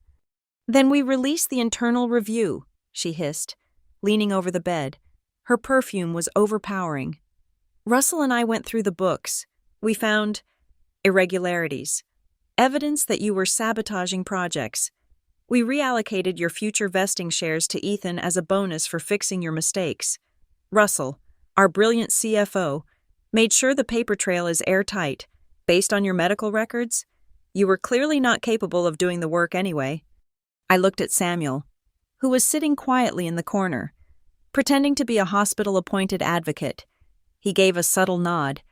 Then we release the internal review, she hissed, leaning over the bed. Her perfume was overpowering. Russell and I went through the books. We found irregularities, evidence that you were sabotaging projects. We reallocated your future vesting shares to Ethan as a bonus for fixing your mistakes. Russell, our brilliant CFO, made sure the paper trail is airtight. Based on your medical records, you were clearly not capable of doing the work anyway. I looked at Samuel, who was sitting quietly in the corner, pretending to be a hospital-appointed advocate. He gave a subtle nod.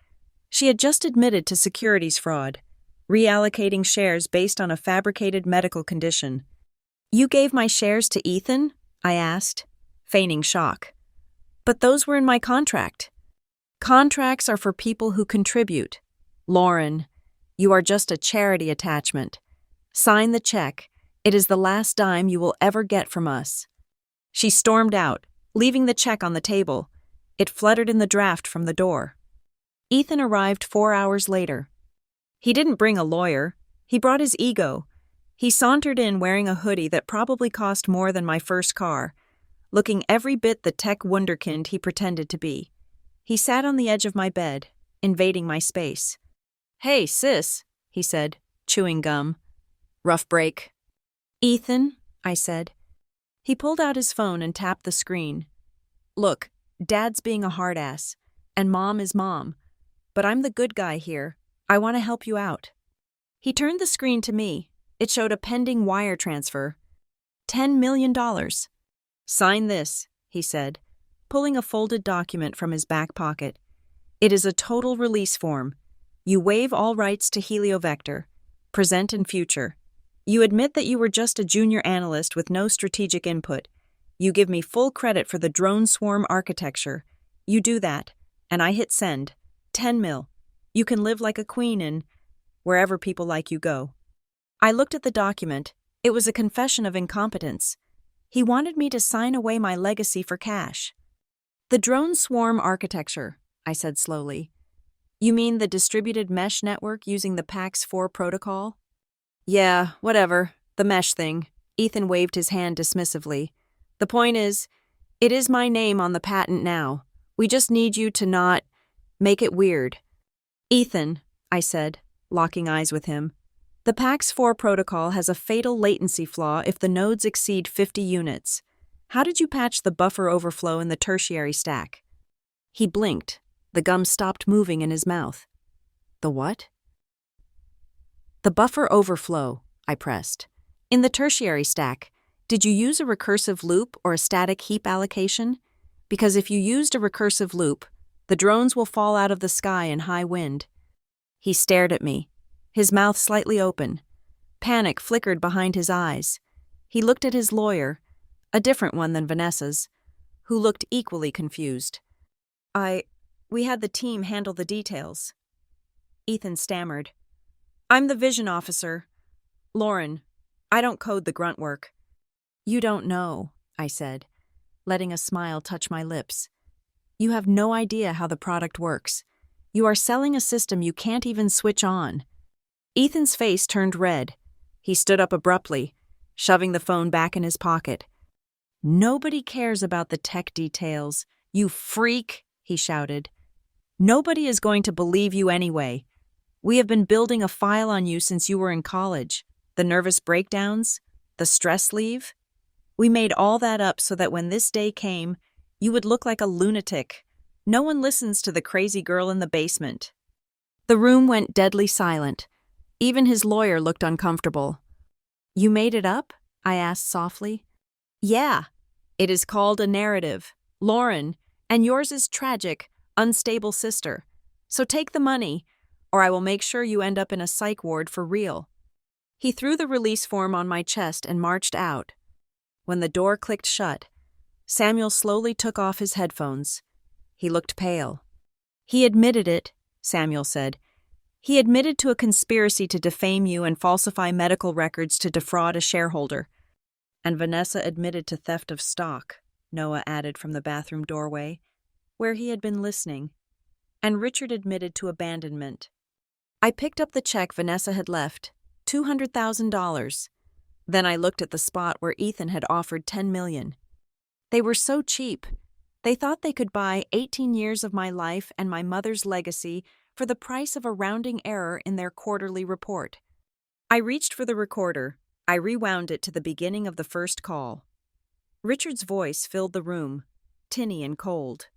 She had just admitted to securities fraud, reallocating shares based on a fabricated medical condition. You gave my shares to Ethan? I asked, feigning shock. But those were in my contract. Contracts are for people who contribute. Lauren, you are just a charity attachment. Sign the check. It is the last dime you will ever get from us. She stormed out, leaving the check on the table. It fluttered in the draft from the door. Ethan arrived 4 hours later. He didn't bring a lawyer. He brought his ego. He sauntered in wearing a hoodie that probably cost more than my first car, looking every bit the tech wunderkind he pretended to be. He sat on the edge of my bed, invading my space. Hey, sis, he said, chewing gum. Rough break. Ethan, I said. He pulled out his phone and tapped the screen. Look, Dad's being a hard ass, and Mom is Mom. But I'm the good guy here. I want to help you out. He turned the screen to me. It showed a pending wire transfer. $10 million. Sign this, he said, pulling a folded document from his back pocket. It is a total release form. You waive all rights to Heliovector, present and future. You admit that you were just a junior analyst with no strategic input. You give me full credit for the drone swarm architecture. You do that, and I hit send. 10 mil. You can live like a queen in wherever people like you go. I looked at the document. It was a confession of incompetence. He wanted me to sign away my legacy for cash. The drone swarm architecture, I said slowly. You mean the distributed mesh network using the PAX4 protocol? Yeah, whatever. The mesh thing. Ethan waved his hand dismissively. The point is, it is my name on the patent now. We just need you to not make it weird. Ethan, I said, locking eyes with him, the PAX4 protocol has a fatal latency flaw if the nodes exceed 50 units. How did you patch the buffer overflow in the tertiary stack? He blinked. The gum stopped moving in his mouth. The what? The buffer overflow, I pressed. In the tertiary stack, did you use a recursive loop or a static heap allocation? Because if you used a recursive loop, the drones will fall out of the sky in high wind. He stared at me, his mouth slightly open. Panic flickered behind his eyes. He looked at his lawyer, a different one than Vanessa's, who looked equally confused. We had the team handle the details. Ethan stammered. I'm the vision officer. Lauren, I don't code the grunt work. You don't know, I said, letting a smile touch my lips. You have no idea how the product works. You are selling a system you can't even switch on. Ethan's face turned red. He stood up abruptly, shoving the phone back in his pocket. Nobody cares about the tech details. You freak, he shouted. Nobody is going to believe you anyway. We have been building a file on you since you were in college. The nervous breakdowns, the stress leave. We made all that up so that when this day came, you would look like a lunatic. No one listens to the crazy girl in the basement. The room went deadly silent. Even his lawyer looked uncomfortable. You made it up? I asked softly. Yeah. It is called a narrative, Lauren, and yours is tragic, unstable sister. So take the money, or I will make sure you end up in a psych ward for real." He threw the release form on my chest and marched out. When the door clicked shut, Samuel slowly took off his headphones. He looked pale. "He admitted it," Samuel said. "He admitted to a conspiracy to defame you and falsify medical records to defraud a shareholder." "And Vanessa admitted to theft of stock," Noah added from the bathroom doorway, where he had been listening. "And Richard admitted to abandonment." I picked up the check Vanessa had left, $200,000. Then I looked at the spot where Ethan had offered $10 million. They were so cheap. They thought they could buy 18 years of my life and my mother's legacy for the price of a rounding error in their quarterly report. I reached for the recorder. I rewound it to the beginning of the first call. Richard's voice filled the room, tinny and cold.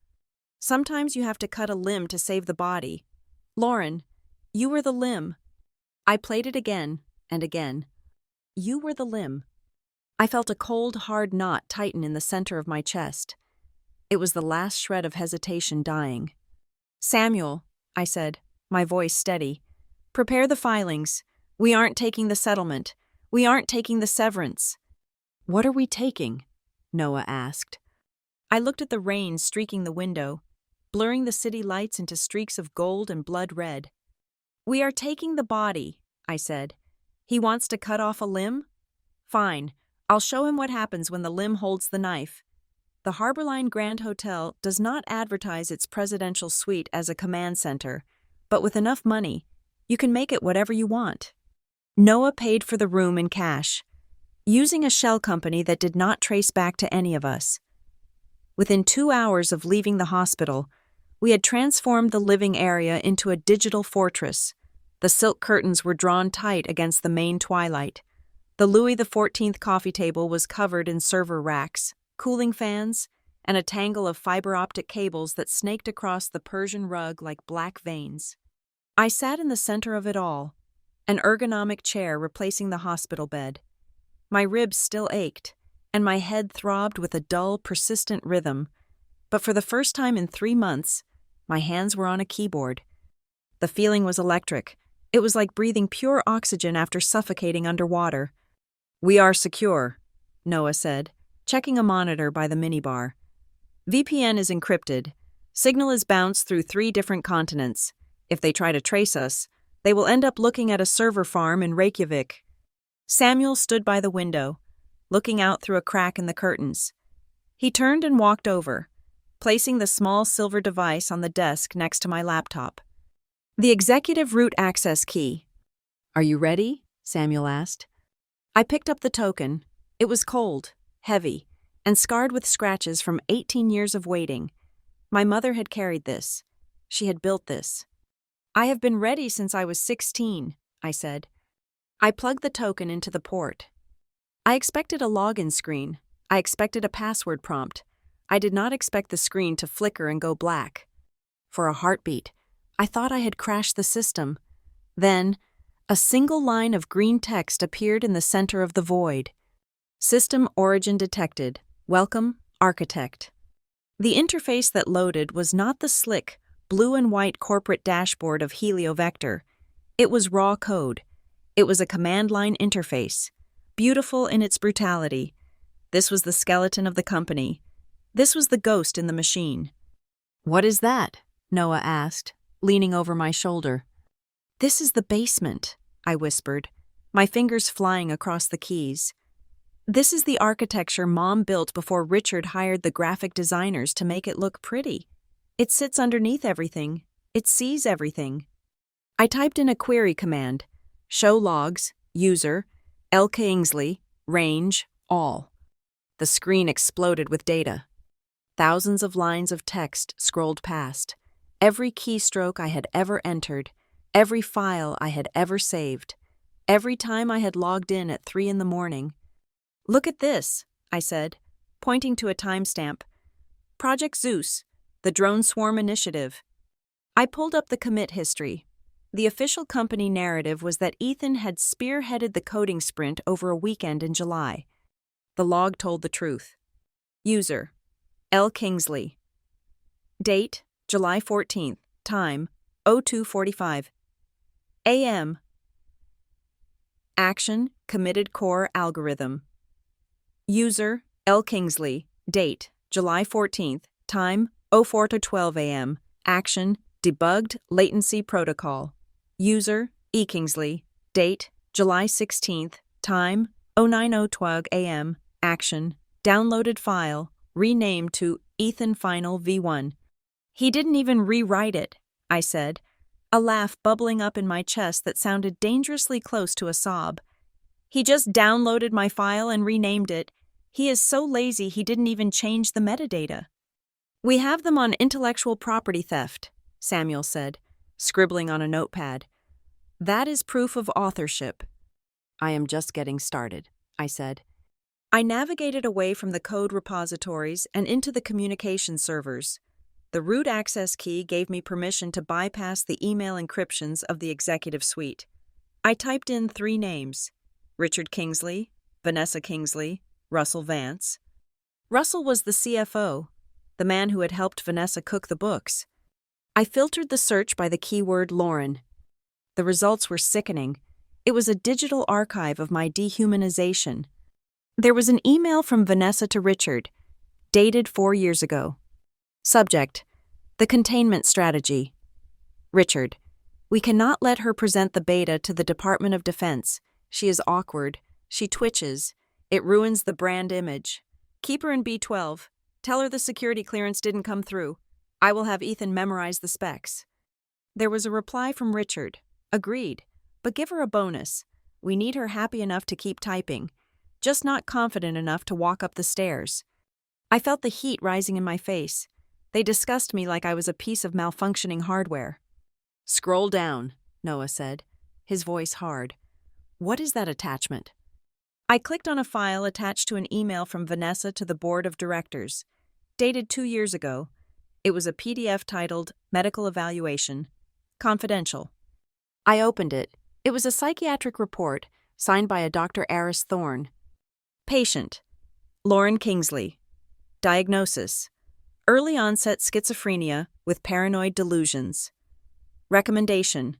"Sometimes you have to cut a limb to save the body. Lauren, you were the limb." I played it again and again. "You were the limb." I felt a cold, hard knot tighten in the center of my chest. It was the last shred of hesitation dying. "Samuel," I said, my voice steady, "prepare the filings. We aren't taking the settlement. We aren't taking the severance." "What are we taking?" Noah asked. I looked at the rain streaking the window, blurring the city lights into streaks of gold and blood red. "We are taking the body," I said. "He wants to cut off a limb? Fine, I'll show him what happens when the limb holds the knife. The Harborline Grand Hotel does not advertise its presidential suite as a command center, but with enough money, you can make it whatever you want." Noah paid for the room in cash, using a shell company that did not trace back to any of us. Within 2 hours of leaving the hospital, we had transformed the living area into a digital fortress. The silk curtains were drawn tight against the main twilight. The Louis XIV coffee table was covered in server racks, cooling fans, and a tangle of fiber-optic cables that snaked across the Persian rug like black veins. I sat in the center of it all, an ergonomic chair replacing the hospital bed. My ribs still ached, and my head throbbed with a dull, persistent rhythm. But for the first time in 3 months, my hands were on a keyboard. The feeling was electric. It was like breathing pure oxygen after suffocating underwater. "We are secure," Noah said, checking a monitor by the minibar. "VPN is encrypted. Signal is bounced through 3 different continents. If they try to trace us, they will end up looking at a server farm in Reykjavik." Samuel stood by the window, looking out through a crack in the curtains. He turned and walked over, placing the small silver device on the desk next to my laptop. "The executive root access key." "Are you ready?" Samuel asked. I picked up the token. It was cold, heavy, and scarred with scratches from 18 years of waiting. My mother had carried this. She had built this. "I have been ready since I was 16, I said. I plugged the token into the port. I expected a login screen. I expected a password prompt. I did not expect the screen to flicker and go black. For a heartbeat, I thought I had crashed the system. Then, a single line of green text appeared in the center of the void. "System origin detected. Welcome, architect." The interface that loaded was not the slick, blue and white corporate dashboard of HelioVector. It was raw code. It was a command line interface, beautiful in its brutality. This was the skeleton of the company. This was the ghost in the machine. "What is that?" Noah asked, leaning over my shoulder. "This is the basement," I whispered, my fingers flying across the keys. "This is the architecture Mom built before Richard hired the graphic designers to make it look pretty. It sits underneath everything. It sees everything." I typed in a query command: show logs, user, L. Kingsley, range, all. The screen exploded with data. Thousands of lines of text scrolled past. Every keystroke I had ever entered, every file I had ever saved, every time I had logged in at 3 a.m. "Look at this," I said, pointing to a timestamp. "Project Zeus, the Drone Swarm Initiative." I pulled up the commit history. The official company narrative was that Ethan had spearheaded the coding sprint over a weekend in July. The log told the truth. User: L. Kingsley. Date: July 14th. Time: 02:45 a.m. Action: Committed core algorithm. User: L. Kingsley. Date: July 14th. Time: 04 to 12 a.m. Action: Debugged latency protocol. User: E. Kingsley. Date: July 16th. Time: 09:12 a.m. Action: Downloaded file, renamed to Ethan Final V1. He didn't even rewrite it, I said, a laugh bubbling up in my chest that sounded dangerously close to a sob. He just downloaded my file and renamed it. He is so lazy he didn't even change the metadata. We have them on intellectual property theft, Samuel said, scribbling on a notepad. That is proof of authorship. I am just getting started, I said. I navigated away from the code repositories and into the communication servers. The root access key gave me permission to bypass the email encryptions of the executive suite. I typed in 3 names: Richard Kingsley, Vanessa Kingsley, Russell Vance. Russell was the CFO, the man who had helped Vanessa cook the books. I filtered the search by the keyword Lauren. The results were sickening. It was a digital archive of my dehumanization. There was an email from Vanessa to Richard, dated 4 years ago. Subject: The containment strategy. Richard: We cannot let her present the beta to the Department of Defense. She is awkward. She twitches. It ruins the brand image. Keep her in B12. Tell her the security clearance didn't come through. I will have Ethan memorize the specs. There was a reply from Richard. Agreed, but give her a bonus. We need her happy enough to keep typing, just not confident enough to walk up the stairs. I felt the heat rising in my face. They discussed me like I was a piece of malfunctioning hardware. Scroll down, Noah said, his voice hard. What is that attachment? I clicked on a file attached to an email from Vanessa to the board of directors, dated 2 years ago. It was a PDF titled Medical Evaluation, Confidential. I opened it. It was a psychiatric report signed by a Dr. Aris Thorne. Patient: Lauren Kingsley. Diagnosis: early onset schizophrenia with paranoid delusions. Recommendation: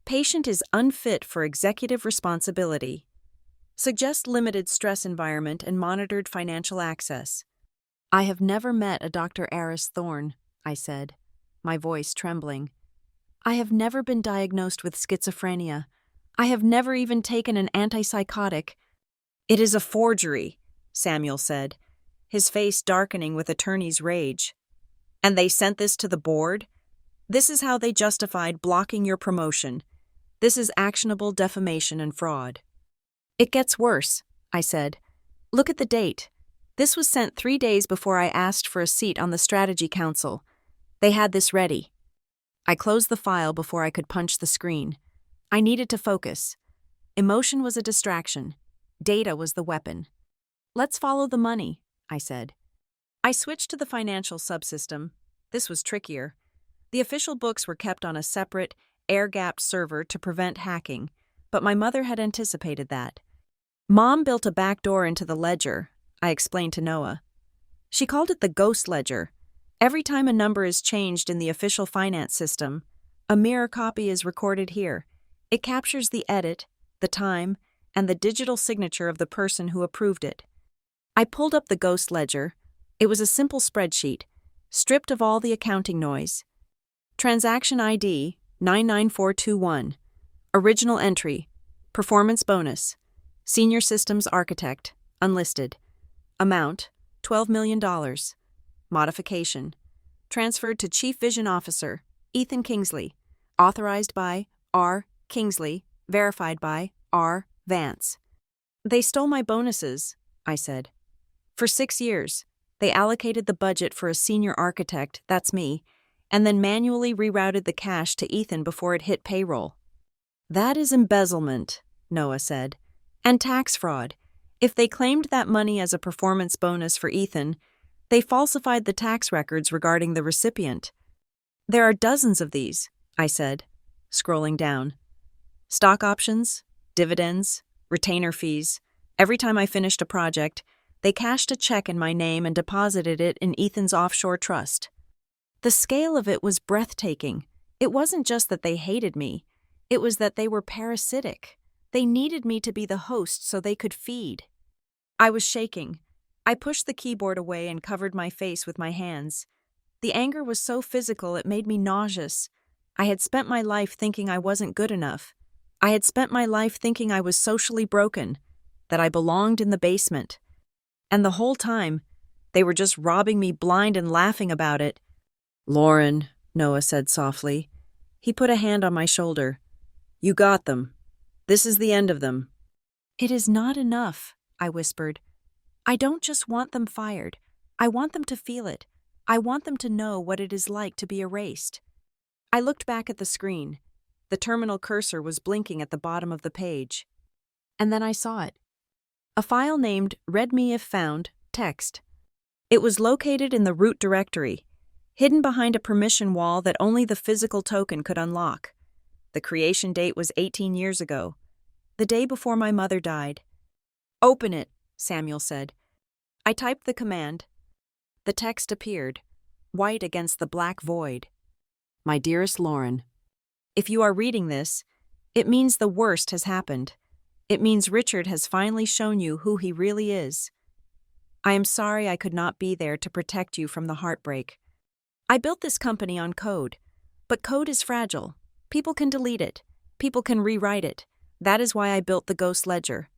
patient is unfit for executive responsibility. Suggest limited stress environment and monitored financial access. I have never met a Dr. Aris Thorne, I said, my voice trembling. I have never been diagnosed with schizophrenia. I have never even taken an antipsychotic. It is a forgery, Samuel said, his face darkening with attorney's rage. And they sent this to the board? This is how they justified blocking your promotion. This is actionable defamation and fraud. It gets worse, I said. Look at the date. This was sent 3 days before I asked for a seat on the strategy council. They had this ready. I closed the file before I could punch the screen. I needed to focus. Emotion was a distraction. Data was the weapon. Let's follow the money, I said. I switched to the financial subsystem. This was trickier. The official books were kept on a separate, air-gapped server to prevent hacking, but my mother had anticipated that. Mom built a back door into the ledger, I explained to Noah. She called it the ghost ledger. Every time a number is changed in the official finance system, a mirror copy is recorded here. It captures the edit, the time, and the digital signature of the person who approved it. I pulled up the ghost ledger. It was a simple spreadsheet, stripped of all the accounting noise. Transaction ID 99421. Original entry. Performance bonus. Senior Systems Architect. Unlisted. Amount $12 million. Modification. Transferred to Chief Vision Officer Ethan Kingsley. Authorized by R. Kingsley. Verified by R. Vance. They stole my bonuses, I said. For 6 years, they allocated the budget for a senior architect, that's me, and then manually rerouted the cash to Ethan before it hit payroll. That is embezzlement, Noah said, and tax fraud. If they claimed that money as a performance bonus for Ethan, they falsified the tax records regarding the recipient. There are dozens of these, I said, scrolling down. Stock options, dividends, retainer fees. Every time I finished a project, They cashed a check in my name and deposited it in Ethan's offshore trust. The scale of it was breathtaking. It wasn't just that they hated me. It was that they were parasitic. They needed me to be the host so they could feed. I was shaking. I pushed the keyboard away and covered my face with my hands. The anger was so physical it made me nauseous. I had spent my life thinking I wasn't good enough. I had spent my life thinking I was socially broken, that I belonged in the basement. And the whole time, they were just robbing me blind and laughing about it. "Lauren," Noah said softly. He put a hand on my shoulder. "You got them. This is the end of them." "It is not enough," I whispered. "I don't just want them fired. I want them to feel it. I want them to know what it is like to be erased." I looked back at the screen. The terminal cursor was blinking at the bottom of the page. And then I saw it. A file named "Read Me If Found" text. It was located in the root directory, hidden behind a permission wall that only the physical token could unlock. The creation date was 18 years ago, the day before my mother died. "Open it," Samuel said. I typed the command. The text appeared, white against the black void. "My dearest Lauren, if you are reading this, it means the worst has happened. It means Richard has finally shown you who he really is. I am sorry I could not be there to protect you from the heartbreak. I built this company on code, but code is fragile. People can delete it. People can rewrite it. That is why I built the Ghost Ledger.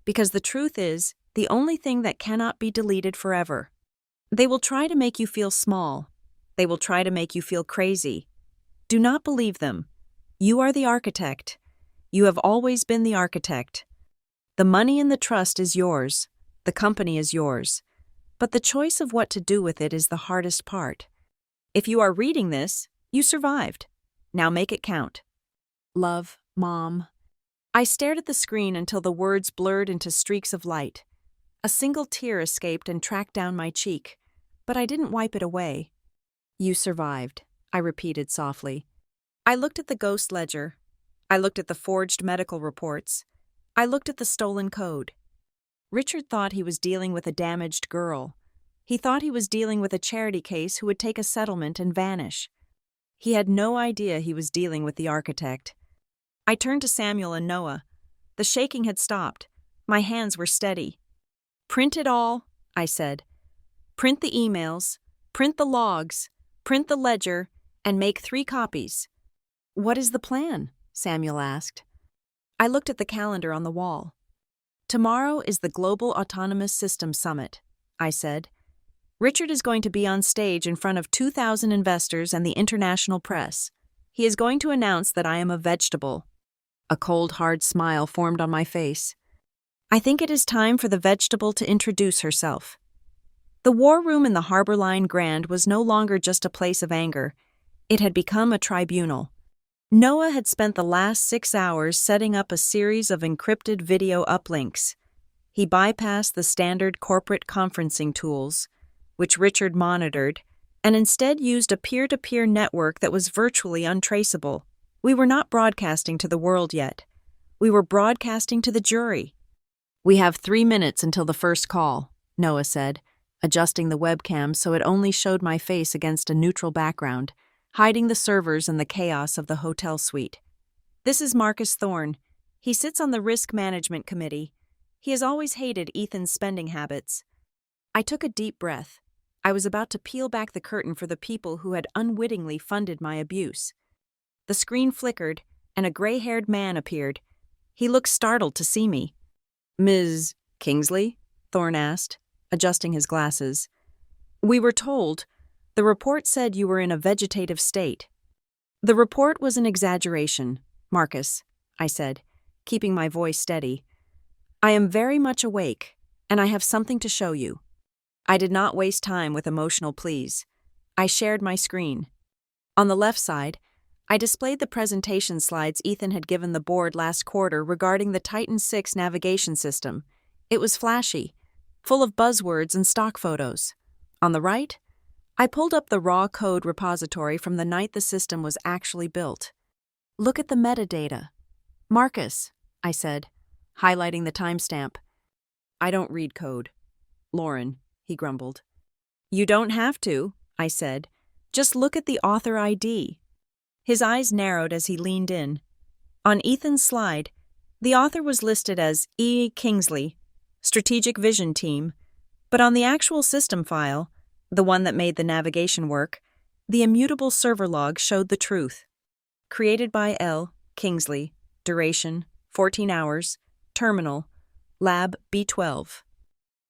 Because the truth is, the only thing that cannot be deleted forever. They will try to make you feel small. They will try to make you feel crazy. Do not believe them. You are the architect. You have always been the architect. The money and the trust is yours. The company is yours. But the choice of what to do with it is the hardest part. If you are reading this, you survived. Now make it count. Love, Mom." I stared at the screen until the words blurred into streaks of light. A single tear escaped and tracked down my cheek, but I didn't wipe it away. "You survived," I repeated softly. I looked at the Ghost Ledger. I looked at the forged medical reports. I looked at the stolen code. Richard thought he was dealing with a damaged girl. He thought he was dealing with a charity case who would take a settlement and vanish. He had no idea he was dealing with the architect. I turned to Samuel and Noah. The shaking had stopped. My hands were steady. "Print it all," I said. "Print the emails, print the logs, print the ledger, and make 3 copies. "What is the plan?" Samuel asked. I looked at the calendar on the wall. "Tomorrow is the Global Autonomous Systems Summit," I said. "Richard is going to be on stage in front of 2,000 investors and the international press. He is going to announce that I am a vegetable." A cold, hard smile formed on my face. "I think it is time for the vegetable to introduce herself." The war room in the Harbor Line Grand was no longer just a place of anger. It had become a tribunal. Noah had spent the last 6 hours setting up a series of encrypted video uplinks. He bypassed the standard corporate conferencing tools, which Richard monitored, and instead used a peer-to-peer network that was virtually untraceable. We were not broadcasting to the world yet. We were broadcasting to the jury. "We have 3 minutes until the first call," Noah said, adjusting the webcam so it only showed my face against a neutral background, hiding the servers and the chaos of the hotel suite. "This is Marcus Thorne. He sits on the Risk Management Committee. He has always hated Ethan's spending habits." I took a deep breath. I was about to peel back the curtain for the people who had unwittingly funded my abuse. The screen flickered, and a gray-haired man appeared. He looked startled to see me. "Ms. Kingsley?" Thorne asked, adjusting his glasses. "We were told. The report said you were in a vegetative state." "The report was an exaggeration, Marcus," I said, keeping my voice steady. "I am very much awake, and I have something to show you." I did not waste time with emotional pleas. I shared my screen. On the left side, I displayed the presentation slides Ethan had given the board last quarter regarding the Titan VI navigation system. It was flashy, full of buzzwords and stock photos. On the right, I pulled up the raw code repository from the night the system was actually built. "Look at the metadata." "Marcus," I said, highlighting the timestamp. "I don't read code." Lauren, he grumbled. You don't have to, I said. Just look at the author ID. His eyes narrowed as he leaned in. On Ethan's slide, the author was listed as E. Kingsley, Strategic Vision Team, but on the actual system file, the one that made the navigation work, the immutable server log showed the truth. Created by L. Kingsley, duration, 14 hours, terminal, lab B12.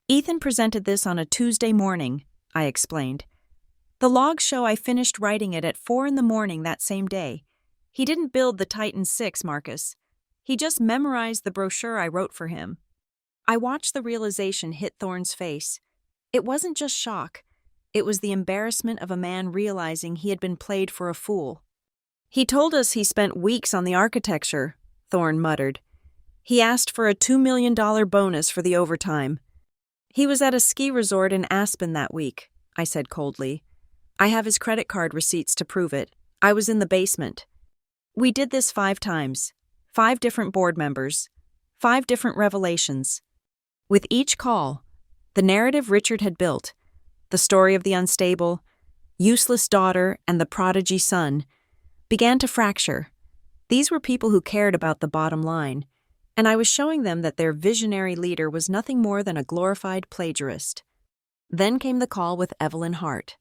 Ethan presented this on a Tuesday morning, I explained. The logs show I finished writing it at 4 a.m. that same day. He didn't build the Titan 6, Marcus. He just memorized the brochure I wrote for him. I watched the realization hit Thorne's face. It wasn't just shock. It was the embarrassment of a man realizing he had been played for a fool. He told us he spent weeks on the architecture, Thorne muttered. He asked for a $2 million bonus for the overtime. He was at a ski resort in Aspen that week, I said coldly. I have his credit card receipts to prove it. I was in the basement. We did this 5 times. 5 different board members. 5 different revelations. With each call, the narrative Richard had built, the story of the unstable, useless daughter and the prodigy son, began to fracture. These were people who cared about the bottom line, and I was showing them that their visionary leader was nothing more than a glorified plagiarist. Then came the call with Evelyn Hart.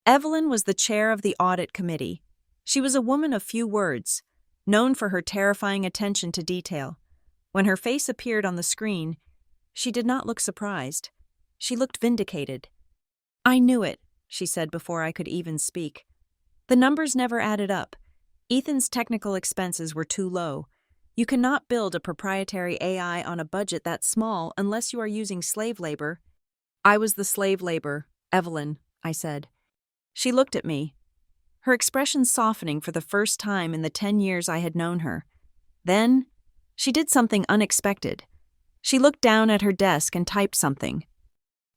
Evelyn was the chair of the audit committee. She was a woman of few words, known for her terrifying attention to detail. When her face appeared on the screen, she did not look surprised. She looked vindicated. I knew it, she said before I could even speak. The numbers never added up. Ethan's technical expenses were too low. You cannot build a proprietary AI on a budget that small unless you are using slave labor. I was the slave labor, Evelyn, I said. She looked at me, her expression softening for the first time in the 10 years I had known her. Then, she did something unexpected. She looked down at her desk and typed something.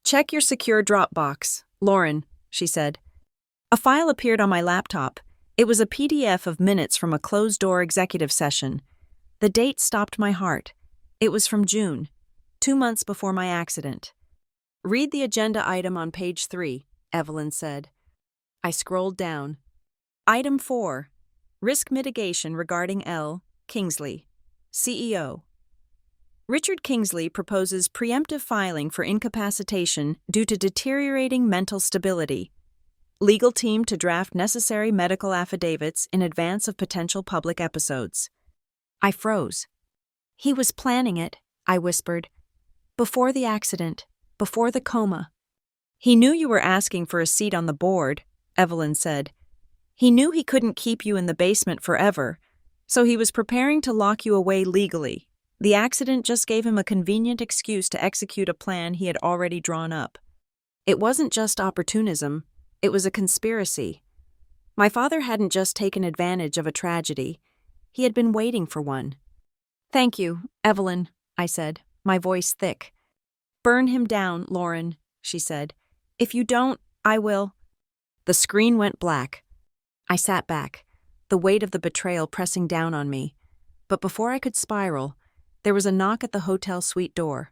Check your secure Dropbox, Lauren, she said. A file appeared on my laptop. It was a PDF of minutes from a closed-door executive session. The date stopped my heart. It was from June, 2 months before my accident. Read the agenda item on page 3, Evelyn said. I scrolled down. Item 4, Risk Mitigation regarding L. Kingsley, CEO. Richard Kingsley proposes preemptive filing for incapacitation due to deteriorating mental stability. Legal team to draft necessary medical affidavits in advance of potential public episodes. I froze. He was planning it, I whispered. Before the accident, before the coma. He knew you were asking for a seat on the board, Evelyn said. He knew he couldn't keep you in the basement forever, so he was preparing to lock you away legally. The accident just gave him a convenient excuse to execute a plan he had already drawn up. It wasn't just opportunism, it was a conspiracy. My father hadn't just taken advantage of a tragedy, he had been waiting for one. Thank you, Evelyn, I said, my voice thick. Burn him down, Lauren, she said. If you don't, I will. The screen went black. I sat back, the weight of the betrayal pressing down on me. But before I could spiral, there was a knock at the hotel suite door.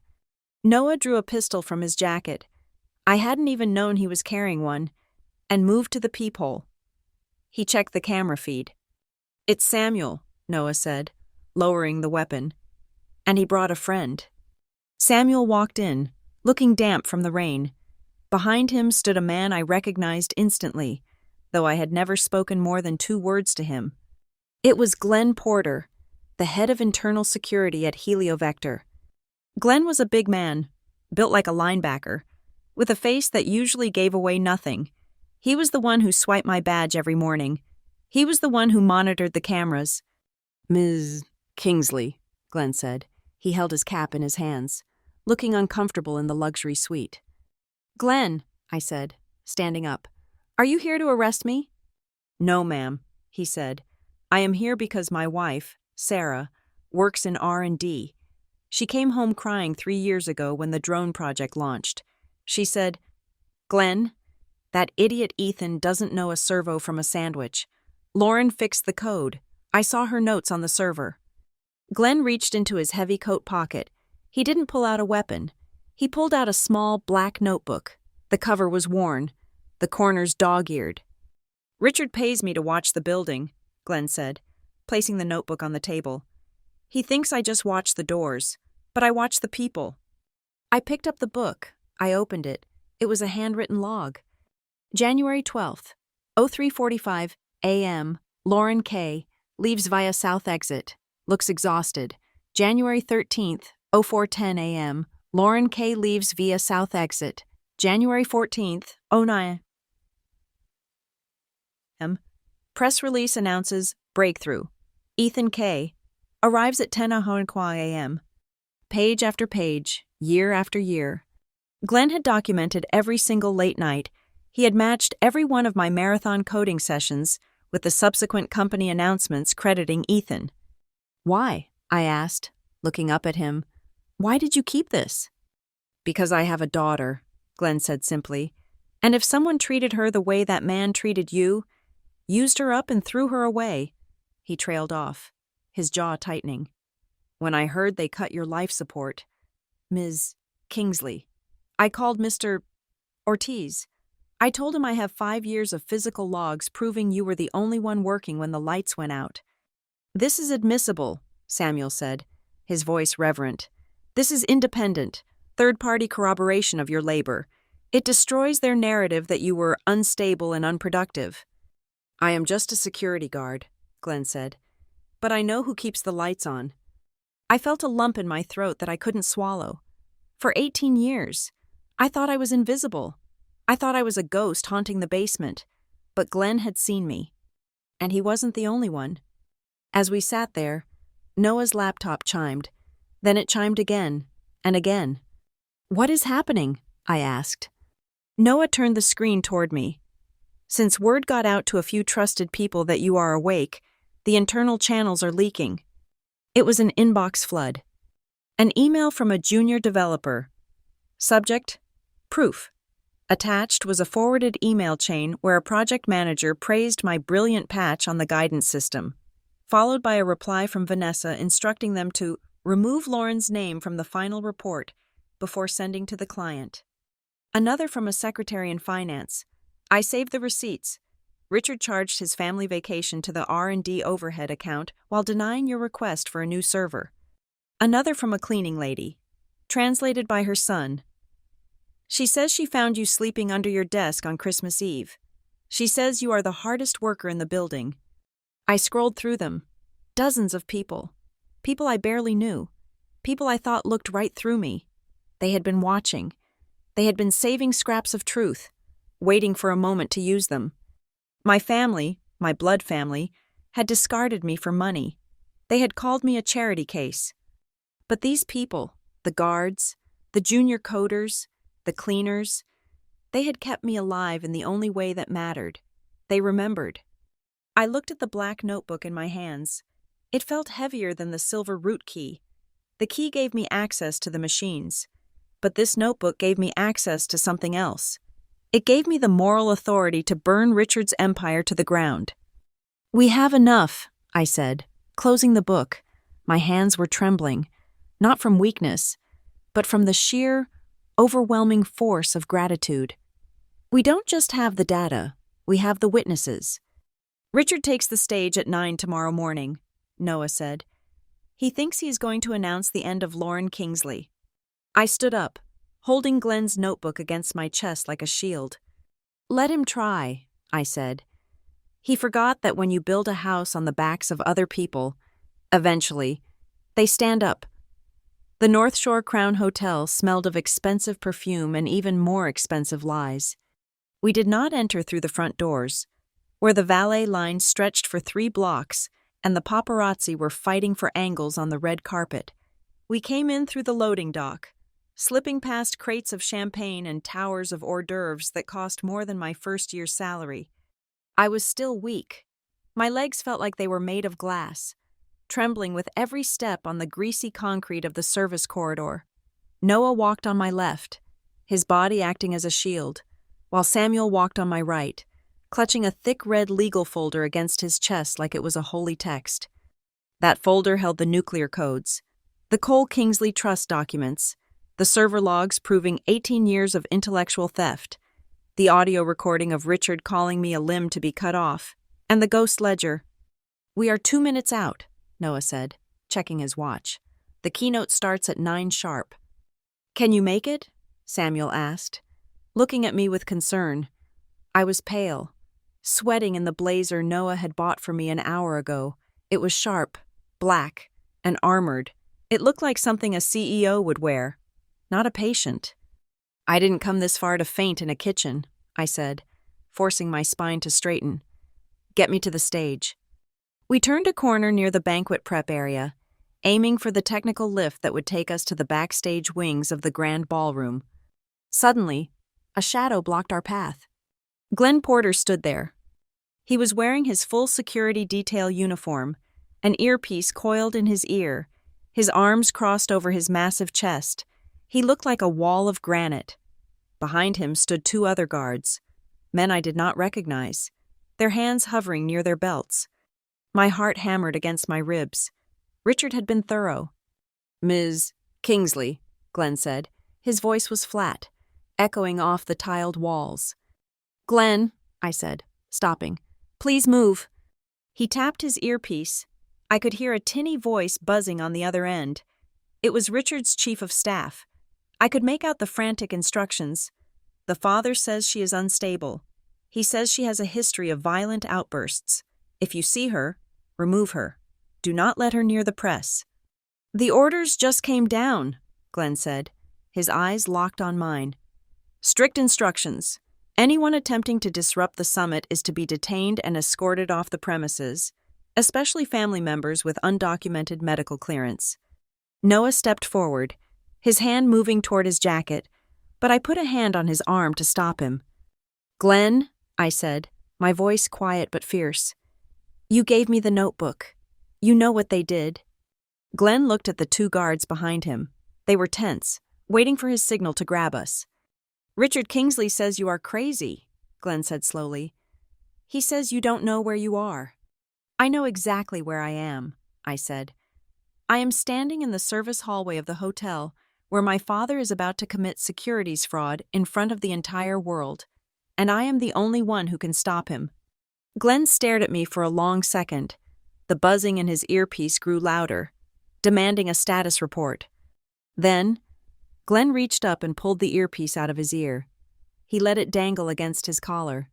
Noah drew a pistol from his jacket. I hadn't even known he was carrying one, and moved to the peephole. He checked the camera feed. It's Samuel, Noah said, lowering the weapon. And he brought a friend. Samuel walked in, looking damp from the rain. Behind him stood a man I recognized instantly, though I had never spoken more than 2 words to him. It was Glenn Porter, the head of internal security at Heliovector. Glenn was a big man, built like a linebacker, with a face that usually gave away nothing. He was the one who swiped my badge every morning. He was the one who monitored the cameras. Ms. Kingsley, Glenn said. He held his cap in his hands, looking uncomfortable in the luxury suite. Glenn, I said, standing up. Are you here to arrest me? No, ma'am, he said. I am here because my wife, Sarah, works in R&D. She came home crying 3 years ago when the drone project launched. She said, Glenn, that idiot Ethan doesn't know a servo from a sandwich. Lauren fixed the code. I saw her notes on the server. Glenn reached into his heavy coat pocket. He didn't pull out a weapon. He pulled out a small black notebook. The cover was worn, the corners dog-eared. "Richard pays me to watch the building," Glenn said, placing the notebook on the table. "He thinks I just watch the doors, but I watch the people." I picked up the book. I opened it. It was a handwritten log. January 12th, 03:45 a.m., Lauren K. leaves via south exit. Looks exhausted. January 13th, 04:10 a.m., Lauren K. leaves via south exit. January 14th, 09 a.m., press release announces breakthrough. Ethan K. arrives at 10:00 a.m. Page after page, year after year. Glenn had documented every single late night. He had matched every one of my marathon coding sessions with the subsequent company announcements crediting Ethan. "Why?" I asked, looking up at him. "Why did you keep this?" "Because I have a daughter," Glenn said simply. "And if someone treated her the way that man treated you, used her up and threw her away." He trailed off, his jaw tightening. "When I heard they cut your life support, Ms. Kingsley, I called Mr. Ortiz. I told him I have 5 years of physical logs proving you were the only one working when the lights went out." "This is admissible," Samuel said, his voice reverent. "This is independent, third-party corroboration of your labor. It destroys their narrative that you were unstable and unproductive." "I am just a security guard," Glenn said. "But I know who keeps the lights on." I felt a lump in my throat that I couldn't swallow. For 18 years, I thought I was invisible. I thought I was a ghost haunting the basement. But Glenn had seen me. And he wasn't the only one. As we sat there, Noah's laptop chimed. Then it chimed again, and again. "What is happening?" I asked. Noah turned the screen toward me. "Since word got out to a few trusted people that you are awake, the internal channels are leaking." It was an inbox flood. An email from a junior developer. Subject: Proof. Attached was a forwarded email chain where a project manager praised my brilliant patch on the guidance system, followed by a reply from Vanessa instructing them to remove Lauren's name from the final report before sending to the client. Another from a secretary in finance. "I saved the receipts. Richard charged his family vacation to the R&D overhead account while denying your request for a new server." Another from a cleaning lady. Translated by her son. "She says she found you sleeping under your desk on Christmas Eve. She says you are the hardest worker in the building." I scrolled through them. Dozens of people. People I barely knew. People I thought looked right through me. They had been watching. They had been saving scraps of truth, waiting for a moment to use them. My family, my blood family, had discarded me for money. They had called me a charity case. But these people, the guards, the junior coders, the cleaners, they had kept me alive in the only way that mattered. They remembered. I looked at the black notebook in my hands. It felt heavier than the silver root key. The key gave me access to the machines. But this notebook gave me access to something else. It gave me the moral authority to burn Richard's empire to the ground. "We have enough," I said, closing the book. My hands were trembling, not from weakness, but from the sheer, overwhelming force of gratitude. "We don't just have the data, we have the witnesses." "Richard takes the stage at 9 tomorrow morning," Noah said. "He thinks he is going to announce the end of Lauren Kingsley." I stood up, holding Glenn's notebook against my chest like a shield. "Let him try," I said. "He forgot that when you build a house on the backs of other people, eventually, they stand up." The North Shore Crown Hotel smelled of expensive perfume and even more expensive lies. We did not enter through the front doors, where the valet line stretched for 3 blocks and the paparazzi were fighting for angles on the red carpet. We came in through the loading dock, slipping past crates of champagne and towers of hors d'oeuvres that cost more than my first year's salary. I was still weak. My legs felt like they were made of glass, trembling with every step on the greasy concrete of the service corridor. Noah walked on my left, his body acting as a shield, while Samuel walked on my right, clutching a thick red legal folder against his chest like it was a holy text. That folder held the nuclear codes, the Cole Kingsley Trust documents, the server logs proving 18 years of intellectual theft, the audio recording of Richard calling me a limb to be cut off, and the ghost ledger. "We are 2 minutes out," Noah said, checking his watch. "The keynote starts at 9 sharp." "Can you make it?" Samuel asked, looking at me with concern. I was pale, sweating in the blazer Noah had bought for me an hour ago. It was sharp, black, and armored. It looked like something a CEO would wear, not a patient. "I didn't come this far to faint in a kitchen," I said, forcing my spine to straighten. "Get me to the stage." We turned a corner near the banquet prep area, aiming for the technical lift that would take us to the backstage wings of the grand ballroom. Suddenly, a shadow blocked our path. Glenn Porter stood there. He was wearing his full security detail uniform, an earpiece coiled in his ear, his arms crossed over his massive chest. He looked like a wall of granite. Behind him stood 2 other guards, men I did not recognize, their hands hovering near their belts. My heart hammered against my ribs. Richard had been thorough. "Ms. Kingsley," Glenn said. His voice was flat, echoing off the tiled walls. "Glenn," I said, stopping. "Please move." He tapped his earpiece. I could hear a tinny voice buzzing on the other end. It was Richard's chief of staff. I could make out the frantic instructions. "The father says she is unstable. He says she has a history of violent outbursts. If you see her, remove her. Do not let her near the press." "The orders just came down," Glenn said, his eyes locked on mine. "Strict instructions. Anyone attempting to disrupt the summit is to be detained and escorted off the premises, especially family members with undocumented medical clearance." Noah stepped forward, his hand moving toward his jacket, but I put a hand on his arm to stop him. "Glenn," I said, my voice quiet but fierce, "you gave me the notebook. You know what they did." Glenn looked at the 2 guards behind him. They were tense, waiting for his signal to grab us. "Richard Kingsley says you are crazy," Glenn said slowly. "He says you don't know where you are." "I know exactly where I am," I said. "I am standing in the service hallway of the hotel where my father is about to commit securities fraud in front of the entire world, and I am the only one who can stop him." Glenn stared at me for a long second. The buzzing in his earpiece grew louder, demanding a status report. Then, Glenn reached up and pulled the earpiece out of his ear. He let it dangle against his collar.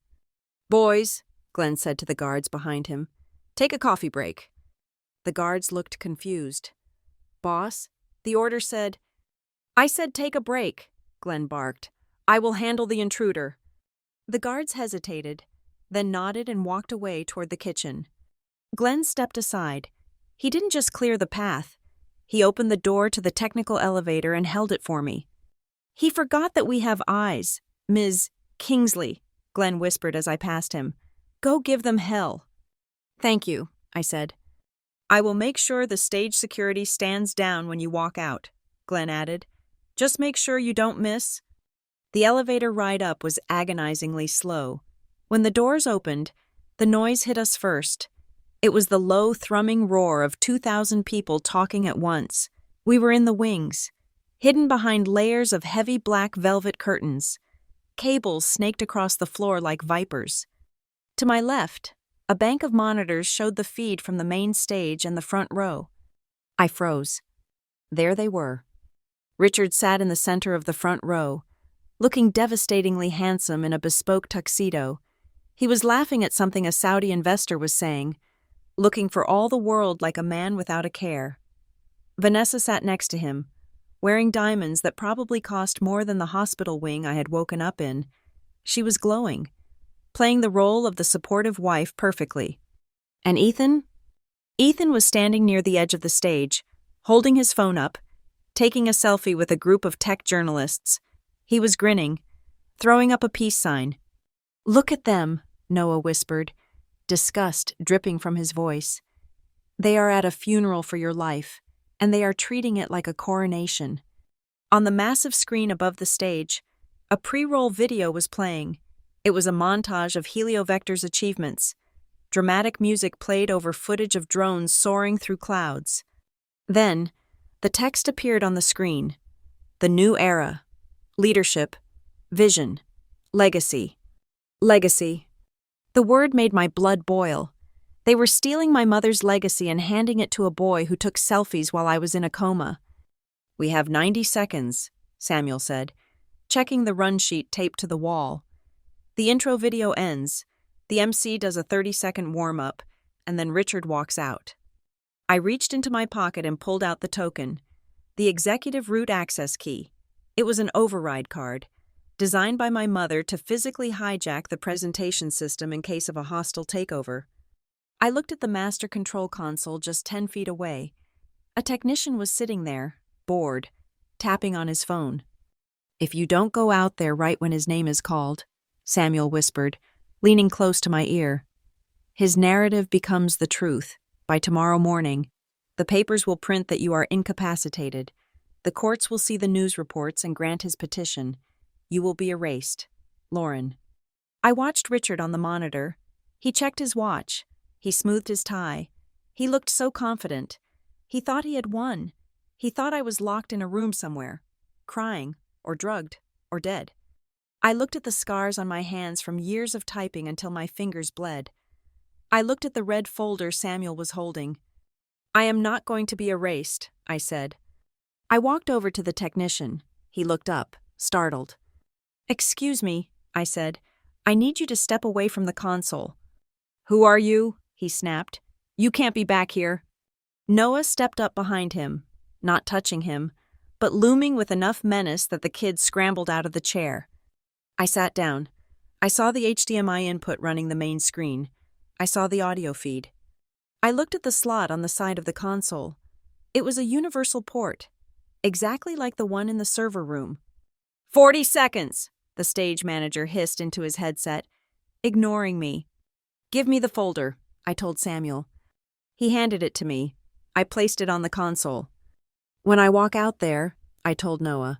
"Boys," Glenn said to the guards behind him, "take a coffee break." The guards looked confused. "Boss, the order said—" "I said take a break," Glenn barked. "I will handle the intruder." The guards hesitated, then nodded and walked away toward the kitchen. Glenn stepped aside. He didn't just clear the path. He opened the door to the technical elevator and held it for me. "He forgot that we have eyes, Ms. Kingsley," Glenn whispered as I passed him. "Go give them hell." "Thank you," I said. "I will make sure the stage security stands down when you walk out," Glenn added. "Just make sure you don't miss." The elevator ride up was agonizingly slow. When the doors opened, the noise hit us first. It was the low, thrumming roar of 2,000 people talking at once. We were in the wings, hidden behind layers of heavy black velvet curtains. Cables snaked across the floor like vipers. To my left, a bank of monitors showed the feed from the main stage and the front row. I froze. There they were. Richard sat in the center of the front row, looking devastatingly handsome in a bespoke tuxedo. He was laughing at something a Saudi investor was saying, looking for all the world like a man without a care. Vanessa sat next to him, wearing diamonds that probably cost more than the hospital wing I had woken up in. She was glowing, playing the role of the supportive wife perfectly. And Ethan? Ethan was standing near the edge of the stage, holding his phone up, taking a selfie with a group of tech journalists. He was grinning, throwing up a peace sign. "Look at them," Noah whispered, disgust dripping from his voice. "They are at a funeral for your life, and they are treating it like a coronation." On the massive screen above the stage, a pre-roll video was playing. It was a montage of Heliovector's achievements. Dramatic music played over footage of drones soaring through clouds. Then, the text appeared on the screen. The new era. Leadership. Vision. Legacy. Legacy. The word made my blood boil. They were stealing my mother's legacy and handing it to a boy who took selfies while I was in a coma. "We have 90 seconds, Samuel said, checking the run sheet taped to the wall. The intro video ends. The MC does a 30-second warm-up, and then Richard walks out. I reached into my pocket and pulled out the token, the executive root access key. It was an override card, designed by my mother to physically hijack the presentation system in case of a hostile takeover. I looked at the master control console just 10 feet away. A technician was sitting there, bored, tapping on his phone. "If you don't go out there right when his name is called," Samuel whispered, leaning close to my ear, "his narrative becomes the truth. By tomorrow morning, the papers will print that you are incapacitated. The courts will see the news reports and grant his petition. You will be erased. Lauren." I watched Richard on the monitor. He checked his watch. He smoothed his tie. He looked so confident. He thought he had won. He thought I was locked in a room somewhere, crying, or drugged, or dead. I looked at the scars on my hands from years of typing until my fingers bled. I looked at the red folder Samuel was holding. "I am not going to be erased," I said. I walked over to the technician. He looked up, startled. "Excuse me," I said. "I need you to step away from the console." "Who are you?" he snapped. "You can't be back here." Noah stepped up behind him, not touching him, but looming with enough menace that the kid scrambled out of the chair. I sat down. I saw the HDMI input running the main screen. I saw the audio feed. I looked at the slot on the side of the console. It was a universal port, exactly like the one in the server room. 40 seconds, the stage manager hissed into his headset, ignoring me. "Give me the folder," I told Samuel. He handed it to me. I placed it on the console. "When I walk out there," I told Noah,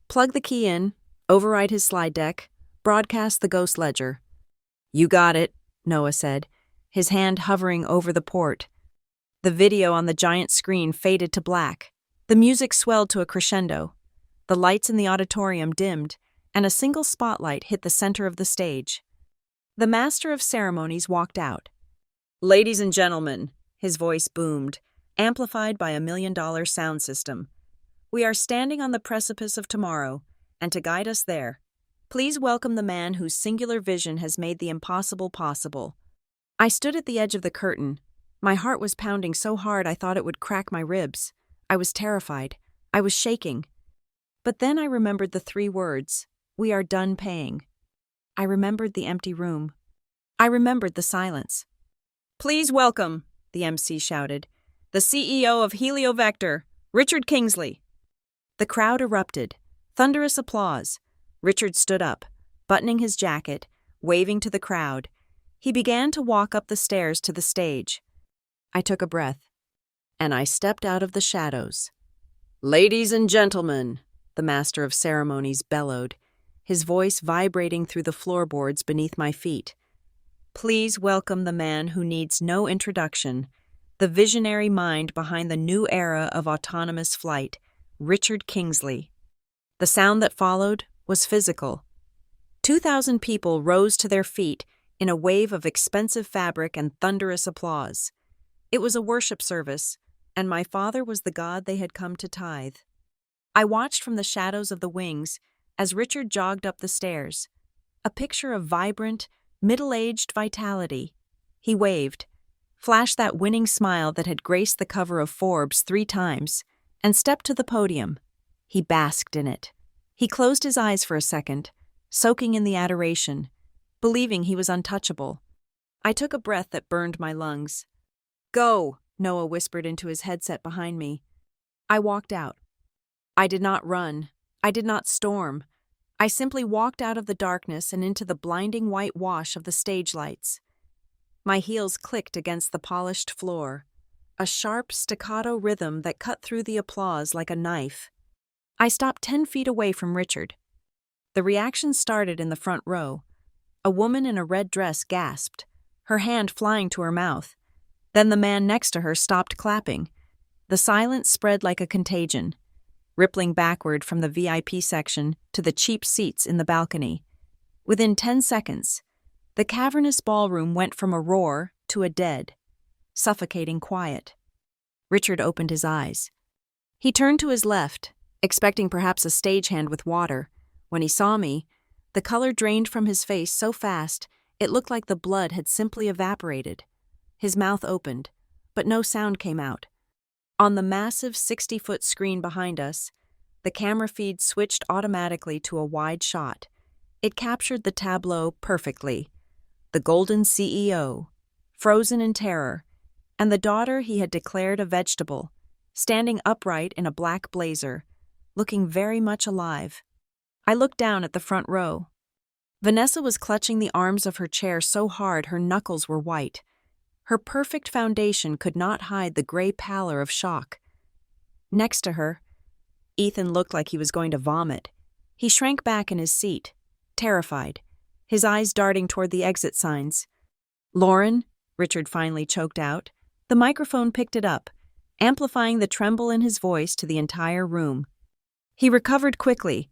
"plug the key in, override his slide deck, broadcast the ghost ledger." "You got it," Noah said, his hand hovering over the port. The video on the giant screen faded to black. The music swelled to a crescendo. The lights in the auditorium dimmed, and a single spotlight hit the center of the stage. The master of ceremonies walked out. "Ladies and gentlemen," his voice boomed, amplified by $1 million sound system. "We are standing on the precipice of tomorrow, and to guide us there, please welcome the man whose singular vision has made the impossible possible." I stood at the edge of the curtain. My heart was pounding so hard I thought it would crack my ribs. I was terrified. I was shaking. But then I remembered the 3 words, "We are done paying." I remembered the empty room. I remembered the silence. "Please welcome," the MC shouted, "the CEO of Heliovector, Richard Kingsley." The crowd erupted. Thunderous applause. Richard stood up, buttoning his jacket, waving to the crowd. He began to walk up the stairs to the stage. I took a breath, and I stepped out of the shadows. "Ladies and gentlemen," the master of ceremonies bellowed, his voice vibrating through the floorboards beneath my feet. "Please welcome the man who needs no introduction, the visionary mind behind the new era of autonomous flight, Richard Kingsley." The sound that followed was physical. 2,000 people rose to their feet in a wave of expensive fabric and thunderous applause. It was a worship service, and my father was the god they had come to tithe. I watched from the shadows of the wings as Richard jogged up the stairs, a picture of vibrant, middle-aged vitality. He waved, flashed that winning smile that had graced the cover of Forbes 3 times, and stepped to the podium. He basked in it. He closed his eyes for a second, soaking in the adoration, believing he was untouchable. I took a breath that burned my lungs. "Go," Noah whispered into his headset behind me. I walked out. I did not run. I did not storm. I simply walked out of the darkness and into the blinding white wash of the stage lights. My heels clicked against the polished floor, a sharp staccato rhythm that cut through the applause like a knife. I stopped 10 feet away from Richard. The reaction started in the front row. A woman in a red dress gasped, her hand flying to her mouth. Then the man next to her stopped clapping. The silence spread like a contagion. rippling backward from the VIP section to the cheap seats in the balcony. Within 10 seconds, the cavernous ballroom went from a roar to a dead, suffocating quiet. Richard opened his eyes. He turned to his left, expecting perhaps a stagehand with water. When he saw me, the color drained from his face so fast it looked like the blood had simply evaporated. His mouth opened, but no sound came out. On the massive 60-foot screen behind us, the camera feed switched automatically to a wide shot. It captured the tableau perfectly. The golden CEO, frozen in terror, and the daughter he had declared a vegetable, standing upright in a black blazer, looking very much alive. I looked down at the front row. Vanessa was clutching the arms of her chair so hard her knuckles were white. Her perfect foundation could not hide the gray pallor of shock. Next to her, Ethan looked like he was going to vomit. He shrank back in his seat, terrified, his eyes darting toward the exit signs. "Lauren," Richard finally choked out. The microphone picked it up, amplifying the tremble in his voice to the entire room. He recovered quickly.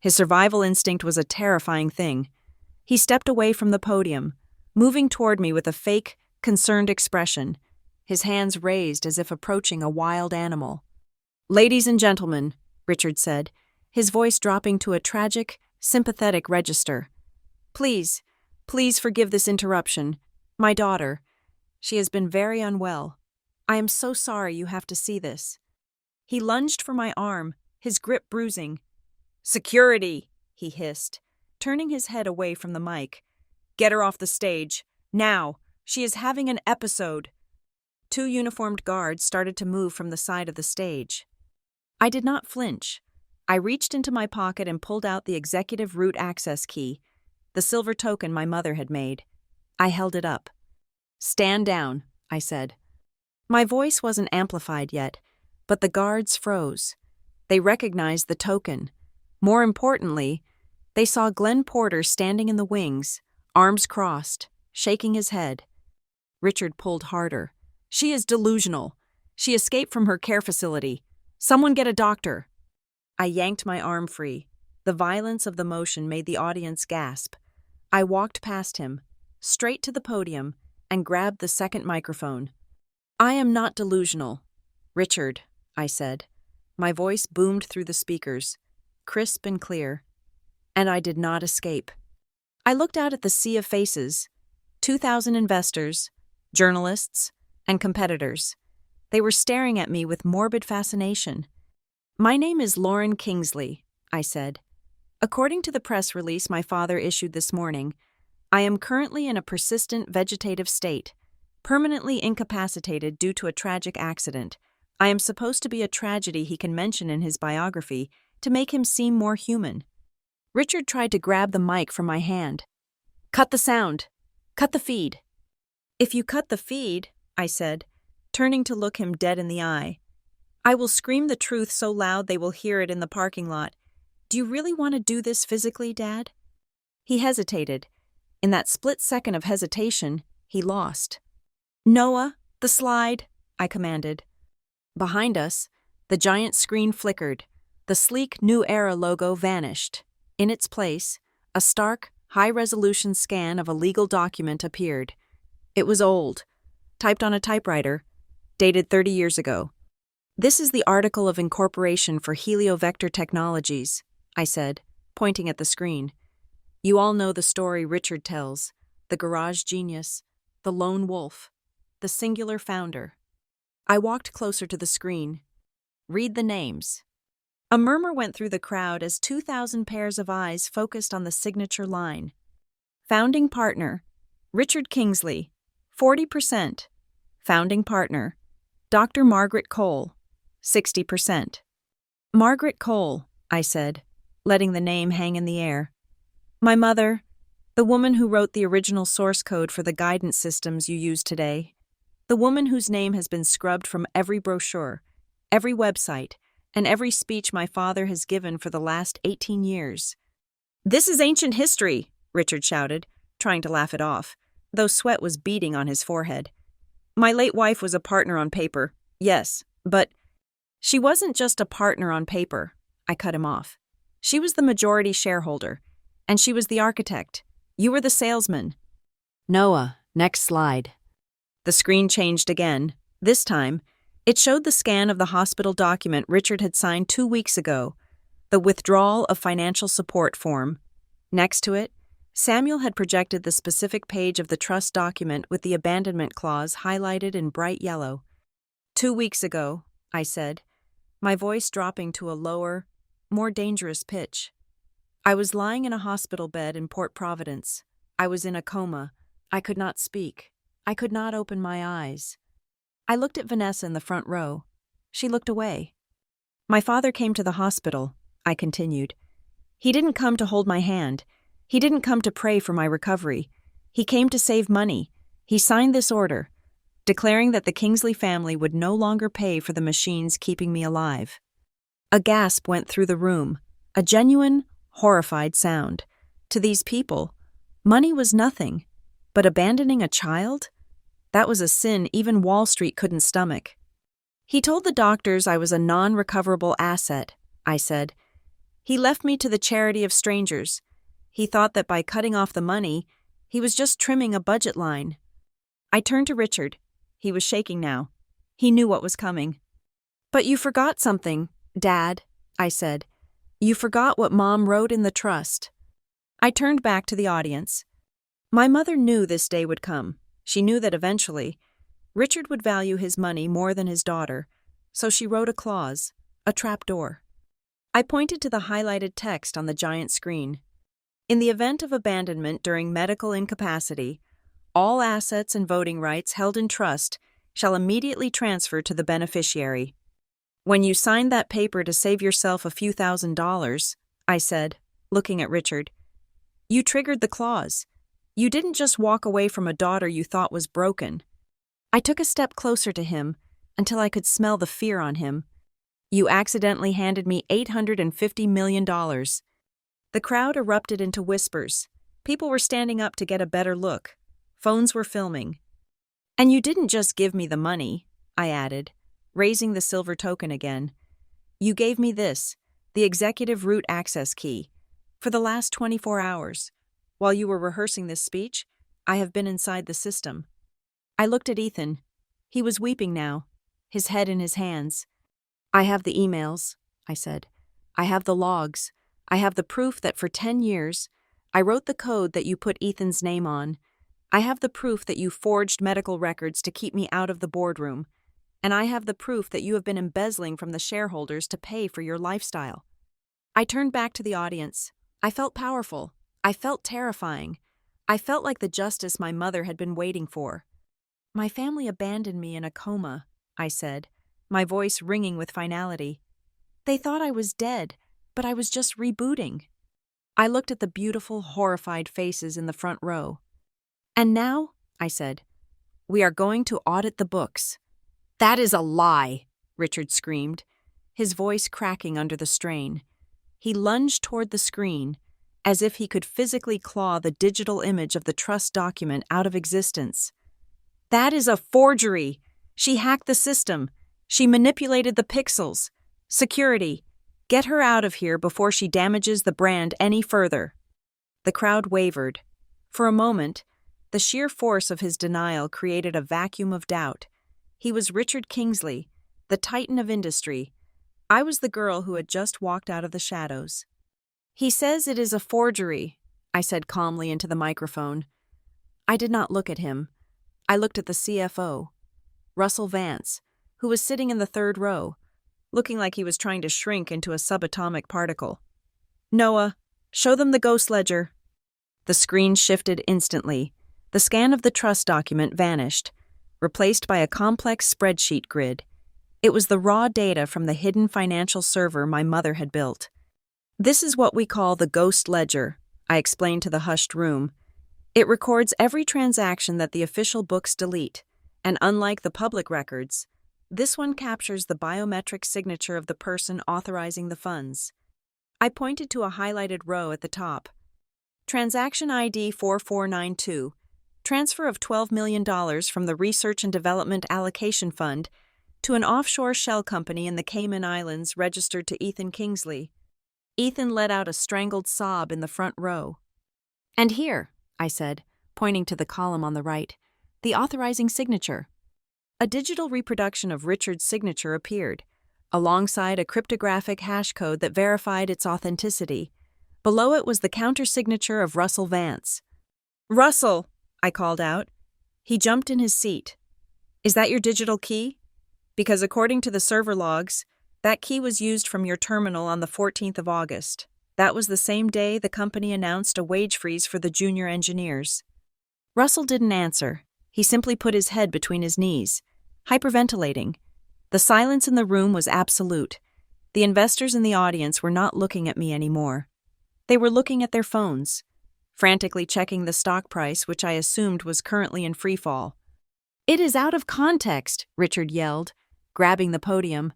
His survival instinct was a terrifying thing. He stepped away from the podium, moving toward me with a fake, concerned expression, his hands raised as if approaching a wild animal. "Ladies and gentlemen," Richard said, his voice dropping to a tragic, sympathetic register. Please forgive this interruption. My daughter, she has been very unwell. I am so sorry you have to see this." He lunged for my arm, his grip bruising. "Security," he hissed, turning his head away from the mic. "Get her off the stage. Now. She is having an episode." 2 uniformed guards started to move from the side of the stage. I did not flinch. I reached into my pocket and pulled out the executive route access key, the silver token my mother had made. I held it up. "Stand down," I said. My voice wasn't amplified yet, but the guards froze. They recognized the token. More importantly, they saw Glenn Porter standing in the wings, arms crossed, shaking his head. Richard pulled harder. "She is delusional. She escaped from her care facility. Someone get a doctor." I yanked my arm free. The violence of the motion made the audience gasp. I walked past him, straight to the podium, and grabbed the second microphone. "I am not delusional, Richard," I said. My voice boomed through the speakers, crisp and clear. And I did not escape. I looked out at the sea of faces, 2,000 investors, journalists, and competitors. They were staring at me with morbid fascination. "My name is Lauren Kingsley," I said. "According to the press release my father issued this morning, I am currently in a persistent vegetative state, permanently incapacitated due to a tragic accident. I am supposed to be a tragedy he can mention in his biography to make him seem more human." Richard tried to grab the mic from my hand. "Cut the sound. Cut the feed." "If you cut the feed," I said, turning to look him dead in the eye, "I will scream the truth so loud they will hear it in the parking lot. Do you really want to do this physically, Dad?" He hesitated. In that split second of hesitation, he lost. "Noah, the slide," I commanded. Behind us, the giant screen flickered. The sleek New Era logo vanished. In its place, a stark, high-resolution scan of a legal document appeared. It was old, typed on a typewriter, dated 30 years ago. "This is the article of incorporation for Heliovector Technologies," I said, pointing at the screen. "You all know the story Richard tells, the garage genius, the lone wolf, the singular founder." I walked closer to the screen. "Read the names." A murmur went through the crowd as 2,000 pairs of eyes focused on the signature line. Founding partner, Richard Kingsley, 40%. Founding partner, Dr. Margaret Cole, 60%. "Margaret Cole," I said, letting the name hang in the air. "My mother, the woman who wrote the original source code for the guidance systems you use today. The woman whose name has been scrubbed from every brochure, every website, and every speech my father has given for the last 18 years. "This is ancient history," Richard shouted, trying to laugh it off, though sweat was beading on his forehead. "My late wife was a partner on paper, yes, but She wasn't just a partner on paper, I cut him off. She was the majority shareholder, and she was the architect. You were the salesman. Noah, next slide. The screen changed again. This time, it showed the scan of the hospital document Richard had signed 2 weeks ago, the withdrawal of financial support form. Next to it, Samuel had projected the specific page of the trust document with the abandonment clause highlighted in bright yellow. 2 weeks ago, I said, my voice dropping to a lower, more dangerous pitch. I was lying in a hospital bed in Port Providence. I was in a coma. I could not speak. I could not open my eyes. I looked at Vanessa in the front row. She looked away. My father came to the hospital, I continued. He didn't come to hold my hand. He didn't come to pray for my recovery. He came to save money. He signed this order, declaring that the Kingsley family would no longer pay for the machines keeping me alive. A gasp went through the room, a genuine, horrified sound. To these people, money was nothing, but abandoning a child? That was a sin even Wall Street couldn't stomach. He told the doctors I was a non-recoverable asset, I said. He left me to the charity of strangers. He thought that by cutting off the money, he was just trimming a budget line. I turned to Richard. He was shaking now. He knew what was coming. But you forgot something, Dad, I said. You forgot what Mom wrote in the trust. I turned back to the audience. My mother knew this day would come. She knew that eventually, Richard would value his money more than his daughter, so she wrote a clause, a trapdoor. I pointed to the highlighted text on the giant screen. In the event of abandonment during medical incapacity, all assets and voting rights held in trust shall immediately transfer to the beneficiary. When you signed that paper to save yourself a few $1,000s, I said, looking at Richard, you triggered the clause. You didn't just walk away from a daughter you thought was broken. I took a step closer to him until I could smell the fear on him. You accidentally handed me $850 million. The crowd erupted into whispers. People were standing up to get a better look. Phones were filming. And you didn't just give me the money, I added, raising the silver token again. You gave me this, the executive root access key. For the last 24 hours, while you were rehearsing this speech, I have been inside the system. I looked at Ethan. He was weeping now, his head in his hands. I have the emails, I said. I have the logs. I have the proof that for 10 years, I wrote the code that you put Ethan's name on. I have the proof that you forged medical records to keep me out of the boardroom. And I have the proof that you have been embezzling from the shareholders to pay for your lifestyle. I turned back to the audience. I felt powerful. I felt terrifying. I felt like the justice my mother had been waiting for. My family abandoned me in a coma, I said, my voice ringing with finality. They thought I was dead, but I was just rebooting. I looked at the beautiful, horrified faces in the front row. And now, I said, we are going to audit the books. That is a lie, Richard screamed, his voice cracking under the strain. He lunged toward the screen, as if he could physically claw the digital image of the trust document out of existence. That is a forgery. She hacked the system. She manipulated the pixels. Security, get her out of here before she damages the brand any further. The crowd wavered. For a moment, the sheer force of his denial created a vacuum of doubt. He was Richard Kingsley, the titan of industry. I was the girl who had just walked out of the shadows. He says it is a forgery, I said calmly into the microphone. I did not look at him. I looked at the CFO, Russell Vance, who was sitting in the third row, looking like he was trying to shrink into a subatomic particle. Noah, show them the ghost ledger. The screen shifted instantly. The scan of the trust document vanished, replaced by a complex spreadsheet grid. It was the raw data from the hidden financial server my mother had built. This is what we call the ghost ledger, I explained to the hushed room. It records every transaction that the official books delete, and unlike the public records, this one captures the biometric signature of the person authorizing the funds. I pointed to a highlighted row at the top. Transaction ID 4492, transfer of $12 million from the Research and Development Allocation Fund To an offshore shell company in the Cayman Islands registered to Ethan Kingsley. Ethan let out a strangled sob in the front row. And here, I said, pointing to the column on the right, the authorizing signature. A digital reproduction of Richard's signature appeared, alongside a cryptographic hash code that verified its authenticity. Below it was the counter-signature of Russell Vance. "Russell!" I called out. He jumped in his seat. "Is that your digital key? Because according to the server logs, that key was used from your terminal on the 14th of August. That was the same day the company announced a wage freeze for the junior engineers." Russell didn't answer. He simply put his head between his knees, hyperventilating. The silence in the room was absolute. The investors in the audience were not looking at me anymore. They were looking at their phones, frantically checking the stock price, which I assumed was currently in freefall. "It is out of context," Richard yelled, grabbing the podium.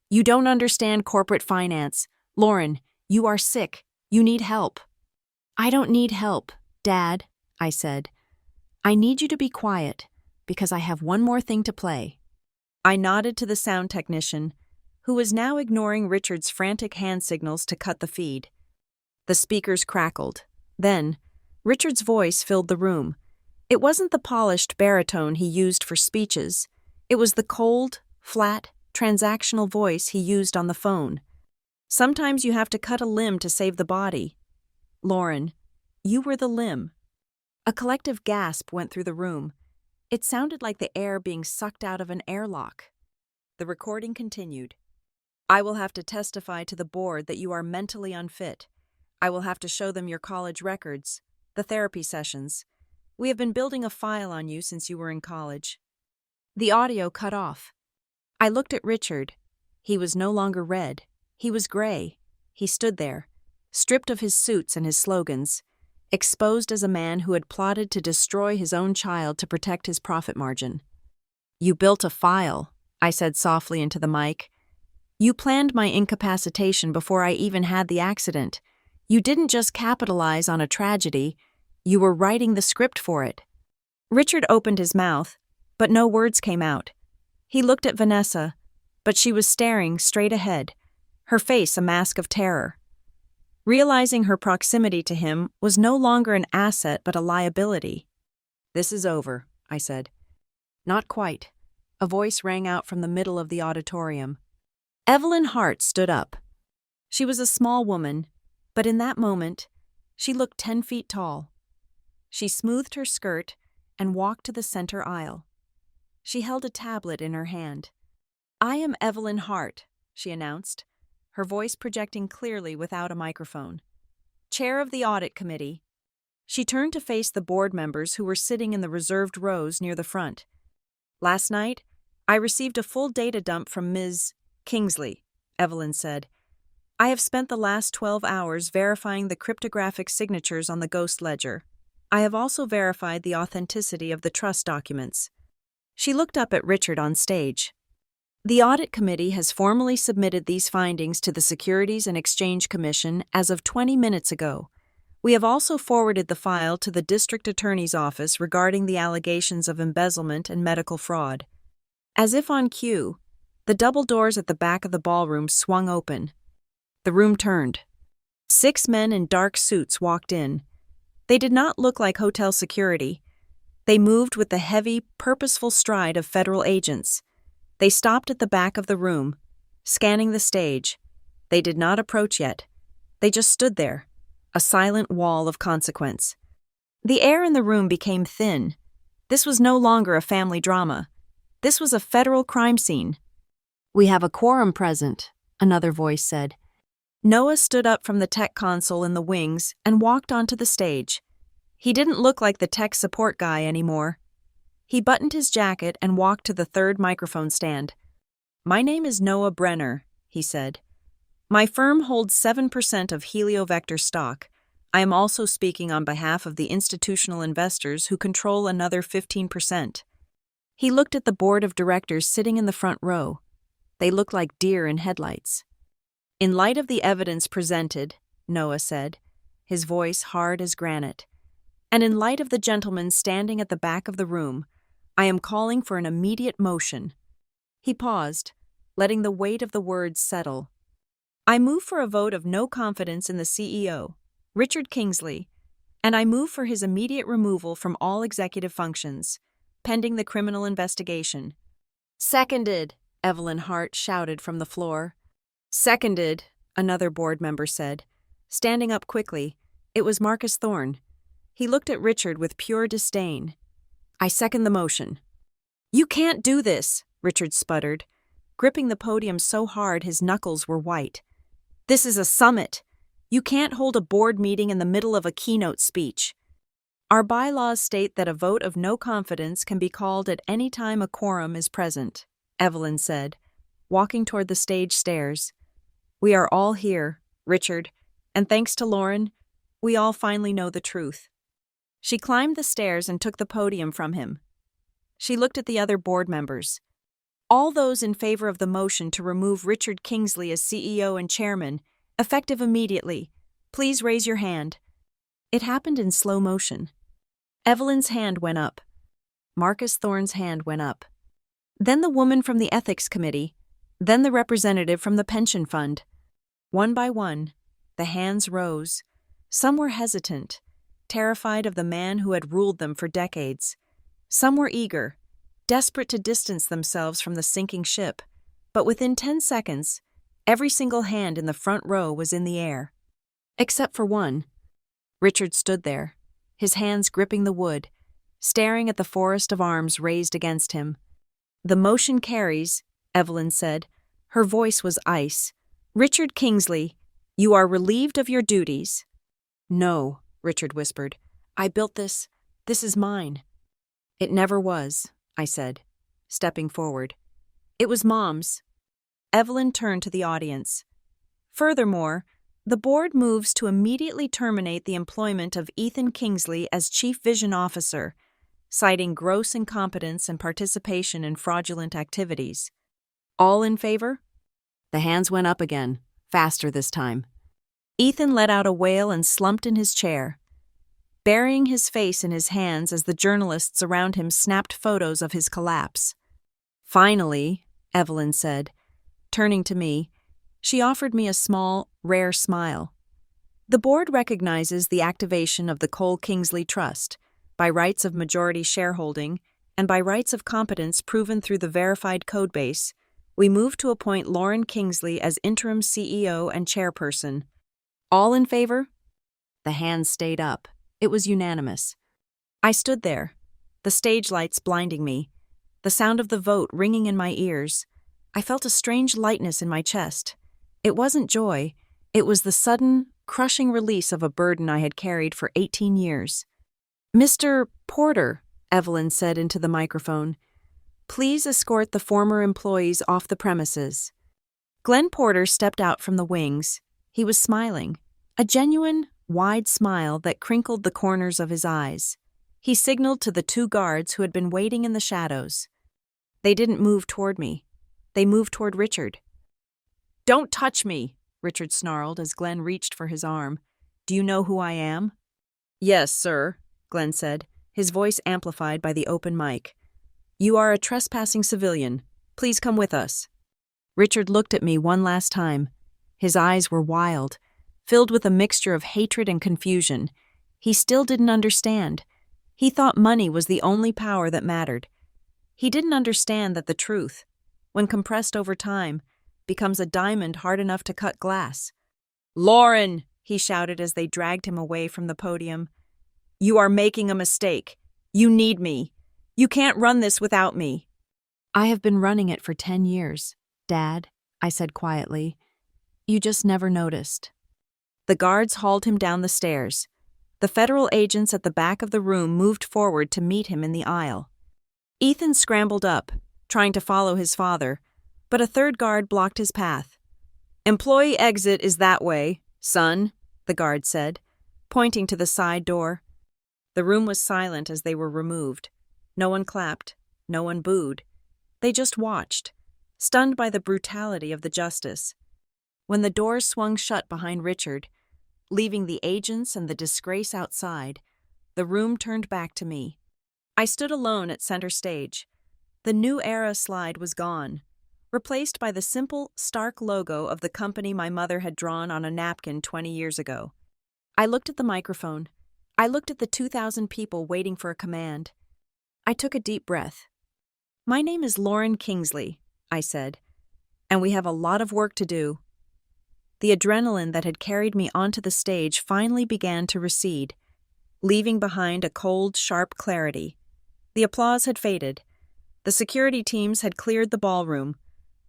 "You don't understand corporate finance. Lauren, you are sick. You need help." "I don't need help, Dad," I said. "I need you to be quiet, because I have one more thing to play." I nodded to the sound technician, who was now ignoring Richard's frantic hand signals to cut the feed. The speakers crackled. Then, Richard's voice filled the room. It wasn't the polished baritone he used for speeches. It was the cold, flat, transactional voice he used on the phone. "Sometimes you have to cut a limb to save the body. Lauren, you were the limb." A collective gasp went through the room. It sounded like the air being sucked out of an airlock. The recording continued. "I will have to testify to the board that you are mentally unfit. I will have to show them your college records, the therapy sessions. We have been building a file on you since you were in college." The audio cut off. I looked at Richard. He was no longer red. He was gray. He stood there, stripped of his suits and his slogans, exposed as a man who had plotted to destroy his own child to protect his profit margin. "You built a file," I said softly into the mic. "You planned my incapacitation before I even had the accident. You didn't just capitalize on a tragedy, you were writing the script for it." Richard opened his mouth, but no words came out. He looked at Vanessa, but she was staring straight ahead, her face a mask of terror. Realizing her proximity to him was no longer an asset but a liability. "This is over," I said. "Not quite." A voice rang out from the middle of the auditorium. Evelyn Hart stood up. She was a small woman, but in that moment, she looked 10 feet tall. She smoothed her skirt and walked to the center aisle. She held a tablet in her hand. "I am Evelyn Hart," she announced, her voice projecting clearly without a microphone. "Chair of the Audit Committee." She turned to face the board members who were sitting in the reserved rows near the front. "Last night, I received a full data dump from Ms. Kingsley," Evelyn said. "I have spent the last 12 hours verifying the cryptographic signatures on the ghost ledger. I have also verified the authenticity of the trust documents." She looked up at Richard on stage. "The Audit Committee has formally submitted these findings to the Securities and Exchange Commission as of 20 minutes ago. We have also forwarded the file to the District Attorney's Office regarding the allegations of embezzlement and medical fraud." As if on cue, the double doors at the back of the ballroom swung open. The room turned. 6 men in dark suits walked in. They did not look like hotel security. They moved with the heavy, purposeful stride of federal agents. They stopped at the back of the room, scanning the stage. They did not approach yet. They just stood there, a silent wall of consequence. The air in the room became thin. This was no longer a family drama. This was a federal crime scene. "We have a quorum present," another voice said. Noah stood up from the tech console in the wings and walked onto the stage. He didn't look like the tech support guy anymore. He buttoned his jacket and walked to the third microphone stand. "My name is Noah Brenner," he said. "My firm holds 7% of Heliovector stock. I am also speaking on behalf of the institutional investors who control another 15%. He looked at the board of directors sitting in the front row. They looked like deer in headlights. "In light of the evidence presented," Noah said, his voice hard as granite, "and in light of the gentleman standing at the back of the room, I am calling for an immediate motion." He paused, letting the weight of the words settle. I move for a vote of no confidence in the CEO, Richard Kingsley, and I move for his immediate removal from all executive functions, pending the criminal investigation. Seconded, Evelyn Hart shouted from the floor. Seconded, another board member said. Standing up quickly, it was Marcus Thorne. He looked at Richard with pure disdain. I second the motion. You can't do this, Richard sputtered, gripping the podium so hard his knuckles were white. This is a summit. You can't hold a board meeting in the middle of a keynote speech. Our bylaws state that a vote of no confidence can be called at any time a quorum is present, Evelyn said, walking toward the stage stairs. We are all here, Richard, and thanks to Lauren, we all finally know the truth. She climbed the stairs and took the podium from him. She looked at the other board members. All those in favor of the motion to remove Richard Kingsley as CEO and chairman, effective immediately, please raise your hand. It happened in slow motion. Evelyn's hand went up. Marcus Thorne's hand went up. Then the woman from the ethics committee, then the representative from the pension fund. One by one, the hands rose. Some were hesitant, terrified of the man who had ruled them for decades. Some were eager, desperate to distance themselves from the sinking ship. But within 10 seconds, every single hand in the front row was in the air. Except for one. Richard stood there, his hands gripping the wood, staring at the forest of arms raised against him. The motion carries, Evelyn said. Her voice was ice. Richard Kingsley, you are relieved of your duties. No, Richard whispered. I built this. This is mine. It never was, I said, stepping forward. It was Mom's. Evelyn turned to the audience. Furthermore, the board moves to immediately terminate the employment of Ethan Kingsley as Chief Vision Officer, citing gross incompetence and participation in fraudulent activities. All in favor? The hands went up again, faster this time. Ethan let out a wail and slumped in his chair, burying his face in his hands as the journalists around him snapped photos of his collapse. Finally, Evelyn said, turning to me, she offered me a small, rare smile. The board recognizes the activation of the Cole-Kingsley Trust by rights of majority shareholding and by rights of competence proven through the verified codebase. We move to appoint Lauren Kingsley as interim CEO and chairperson. All in favor? The hands stayed up. It was unanimous. I stood there, the stage lights blinding me, the sound of the vote ringing in my ears. I felt a strange lightness in my chest. It wasn't joy. It was the sudden, crushing release of a burden I had carried for 18 years. Mr. Porter, Evelyn said into the microphone, please escort the former employees off the premises. Glenn Porter stepped out from the wings. He was smiling, a genuine, wide smile that crinkled the corners of his eyes. He signaled to the 2 guards who had been waiting in the shadows. They didn't move toward me. They moved toward Richard. Don't touch me, Richard snarled as Glenn reached for his arm. Do you know who I am? Yes, sir, Glenn said, his voice amplified by the open mic. You are a trespassing civilian. Please come with us. Richard looked at me one last time. His eyes were wild, filled with a mixture of hatred and confusion. He still didn't understand. He thought money was the only power that mattered. He didn't understand that the truth, when compressed over time, becomes a diamond hard enough to cut glass. Lauren, he shouted as they dragged him away from the podium. You are making a mistake. You need me. You can't run this without me. I have been running it for 10 years, Dad, I said quietly. You just never noticed. The guards hauled him down the stairs. The federal agents at the back of the room moved forward to meet him in the aisle. Ethan scrambled up, trying to follow his father, but a 3rd guard blocked his path. Employee exit is that way, son, the guard said, pointing to the side door. The room was silent as they were removed. No one clapped. No one booed. They just watched, stunned by the brutality of the justice. When the doors swung shut behind Richard, leaving the agents and the disgrace outside, the room turned back to me. I stood alone at center stage. The new era slide was gone. replaced by the simple, stark logo of the company my mother had drawn on a napkin 20 years ago. I looked at the microphone. I looked at the 2,000 people waiting for a command. I took a deep breath. "My name is Lauren Kingsley," I said, "and we have a lot of work to do." The adrenaline that had carried me onto the stage finally began to recede, leaving behind a cold, sharp clarity. The applause had faded. The security teams had cleared the ballroom.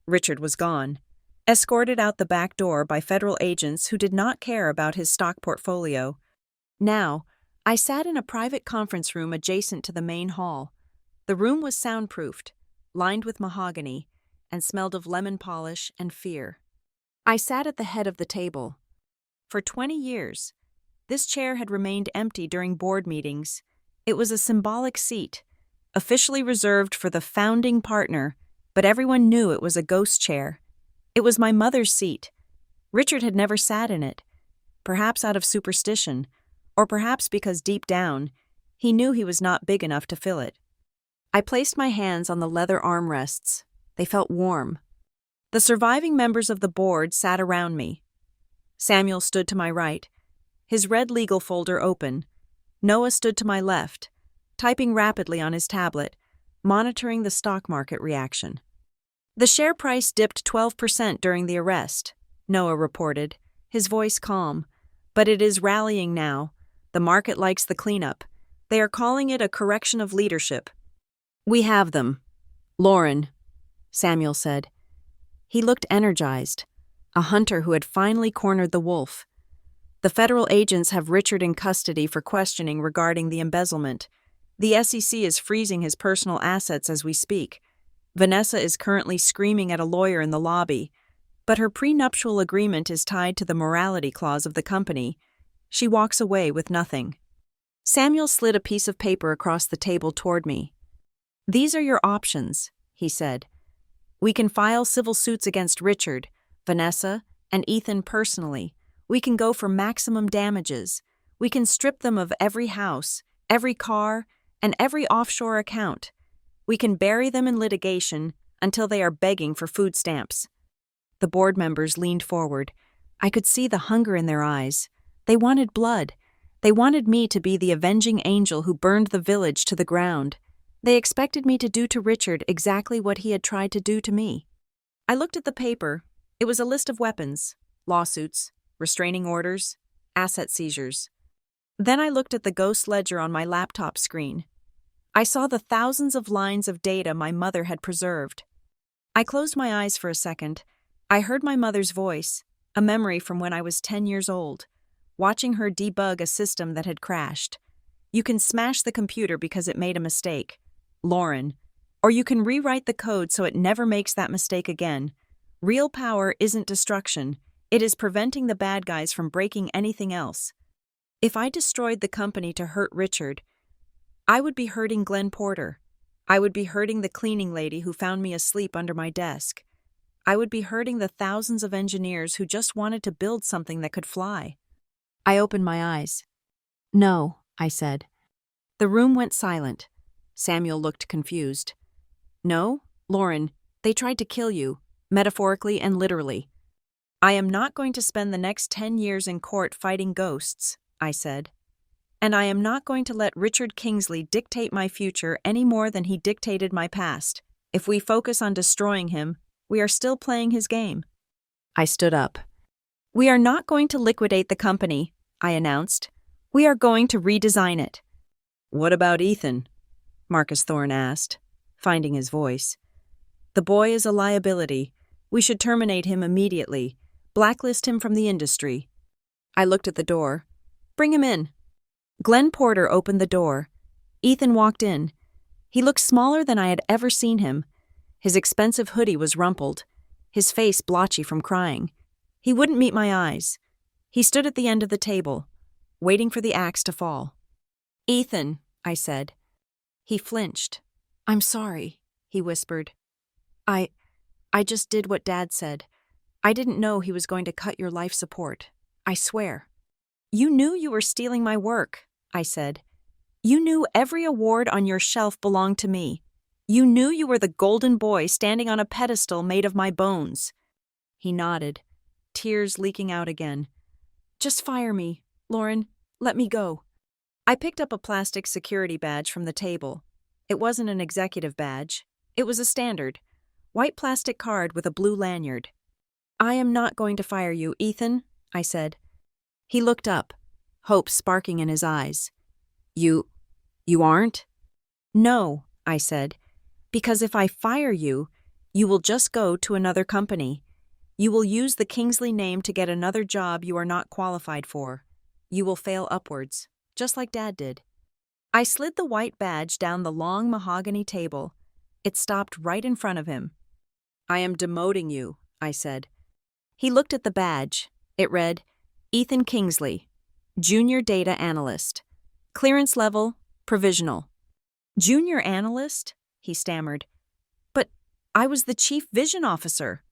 Richard was gone, escorted out the back door by federal agents who did not care about his stock portfolio. Now, I sat in a private conference room adjacent to the main hall. The room was soundproofed, lined with mahogany, and smelled of lemon polish and fear. I sat at the head of the table. For 20 years, this chair had remained empty during board meetings. It was a symbolic seat, officially reserved for the founding partner, but everyone knew it was a ghost chair. It was my mother's seat. Richard had never sat in it, perhaps out of superstition, or perhaps because deep down, he knew he was not big enough to fill it. I placed my hands on the leather armrests. They felt warm. The surviving members of the board sat around me. Samuel stood to my right, his red legal folder open. Noah stood to my left, typing rapidly on his tablet, monitoring the stock market reaction. "The share price dipped 12% during the arrest," Noah reported, his voice calm. "But it is rallying now. The market likes the cleanup. They are calling it a correction of leadership." "We have them. Lauren," Samuel said. He looked energized, a hunter who had finally cornered the wolf. "The federal agents have Richard in custody for questioning regarding the embezzlement. The SEC is freezing his personal assets as we speak. Vanessa is currently screaming at a lawyer in the lobby, but her prenuptial agreement is tied to the morality clause of the company. She walks away with nothing." Samuel slid a piece of paper across the table toward me. "These are your options," he said. "We can file civil suits against Richard, Vanessa, and Ethan personally. We can go for maximum damages. We can strip them of every house, every car, and every offshore account. We can bury them in litigation until they are begging for food stamps." The board members leaned forward. I could see the hunger in their eyes. They wanted blood. They wanted me to be the avenging angel who burned the village to the ground. They expected me to do to Richard exactly what he had tried to do to me. I looked at the paper. It was a list of weapons, lawsuits, restraining orders, asset seizures. Then I looked at the ghost ledger on my laptop screen. I saw the thousands of lines of data my mother had preserved. I closed my eyes for a second. I heard my mother's voice, a memory from when I was 10 years old, watching her debug a system that had crashed. "You can smash the computer because it made a mistake, Lauren, or you can rewrite the code so it never makes that mistake again. Real power isn't destruction. It is preventing the bad guys from breaking anything else. If I destroyed the company to hurt Richard, I would be hurting Glenn Porter. I would be hurting the cleaning lady who found me asleep under my desk. I would be hurting the thousands of engineers who just wanted to build something that could fly." I opened my eyes. "No," I said. The room went silent. Samuel looked confused. "No, Lauren, they tried to kill you, metaphorically and literally." "I am not going to spend the next 10 years in court fighting ghosts," I said. "And I am not going to let Richard Kingsley dictate my future any more than he dictated my past. If we focus on destroying him, we are still playing his game." I stood up. "We are not going to liquidate the company," I announced. "We are going to redesign it." "What about Ethan?" Marcus Thorne asked, finding his voice. "The boy is a liability. We should terminate him immediately, blacklist him from the industry." I looked at the door. "Bring him in." Glenn Porter opened the door. Ethan walked in. He looked smaller than I had ever seen him. His expensive hoodie was rumpled, his face blotchy from crying. He wouldn't meet my eyes. He stood at the end of the table, waiting for the axe to fall. "Ethan," I said. He flinched. "I'm sorry," he whispered. I just did what Dad said. I didn't know he was going to cut your life support. I swear." "You knew you were stealing my work," I said. "You knew every award on your shelf belonged to me. You knew you were the golden boy standing on a pedestal made of my bones. He nodded, tears leaking out again. Just fire me, Lauren. Let me go. I picked up a plastic security badge from the table. It wasn't an executive badge. It was a standard, white plastic card with a blue lanyard. I am not going to fire you, Ethan, I said. He looked up, hope sparking in his eyes. You aren't? No, I said, because if I fire you, you will just go to another company. You will use the Kingsley name to get another job you are not qualified for. You will fail upwards, just like Dad did. I slid the white badge down the long mahogany table. It stopped right in front of him. I am demoting you, I said. He looked at the badge. It read, Ethan Kingsley, Junior Data Analyst. Clearance level, provisional. Junior Analyst? He stammered. But I was the Chief Vision Officer.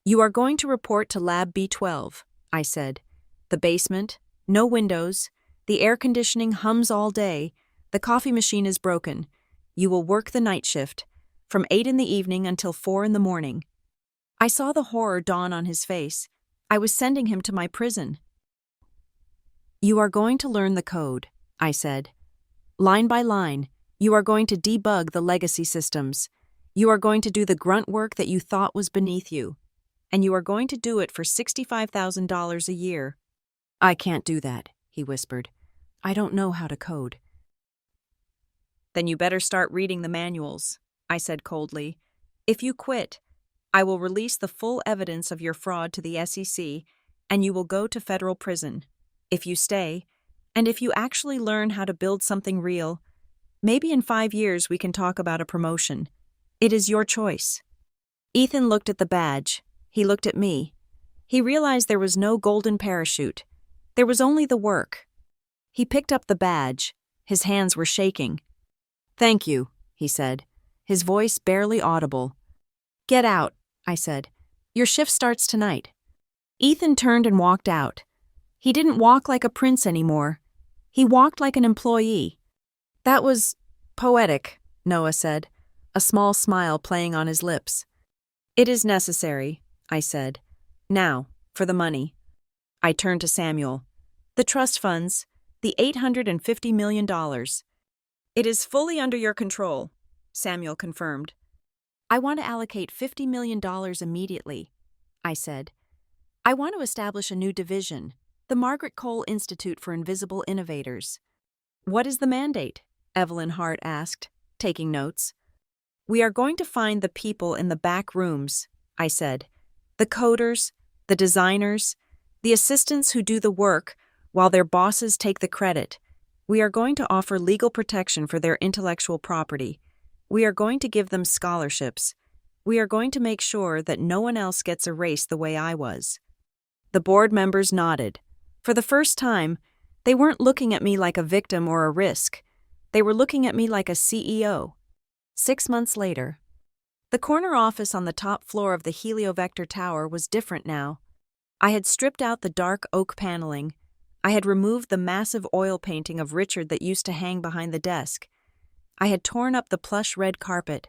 You are going to report to Lab B12, I said. The basement, no windows, the air conditioning hums all day, the coffee machine is broken. You will work the night shift, from 8 in the evening until 4 in the morning. I saw the horror dawn on his face. I was sending him to my prison. You are going to learn the code, I said. Line by line, you are going to debug the legacy systems. You are going to do the grunt work that you thought was beneath you. And you are going to do it for $65,000 a year. I can't do that, he whispered. I don't know how to code. Then you better start reading the manuals, I said coldly. If you quit, I will release the full evidence of your fraud to the SEC, and you will go to federal prison. If you stay, and if you actually learn how to build something real, maybe in 5 years we can talk about a promotion. It is your choice. Ethan looked at the badge. He looked at me. He realized there was no golden parachute. There was only the work. He picked up the badge. His hands were shaking. Thank you, he said, his voice barely audible. Get out, I said. Your shift starts tonight. Ethan turned and walked out. He didn't walk like a prince anymore. He walked like an employee. That was poetic, Noah said, a small smile playing on his lips. It is necessary, I said. Now, for the money. I turned to Samuel. The trust funds, the $850 million. It is fully under your control, Samuel confirmed. I want to allocate $50 million immediately, I said. I want to establish a new division, the Margaret Cole Institute for Invisible Innovators. What is the mandate? Evelyn Hart asked, taking notes. We are going to find the people in the back rooms, I said. The coders, the designers, the assistants who do the work while their bosses take the credit. We are going to offer legal protection for their intellectual property. We are going to give them scholarships. We are going to make sure that no one else gets erased the way I was. The board members nodded. For the first time, they weren't looking at me like a victim or a risk. They were looking at me like a CEO. 6 months later, the corner office on the top floor of the Heliovector Tower was different now. I had stripped out the dark oak paneling. I had removed the massive oil painting of Richard that used to hang behind the desk. I had torn up the plush red carpet.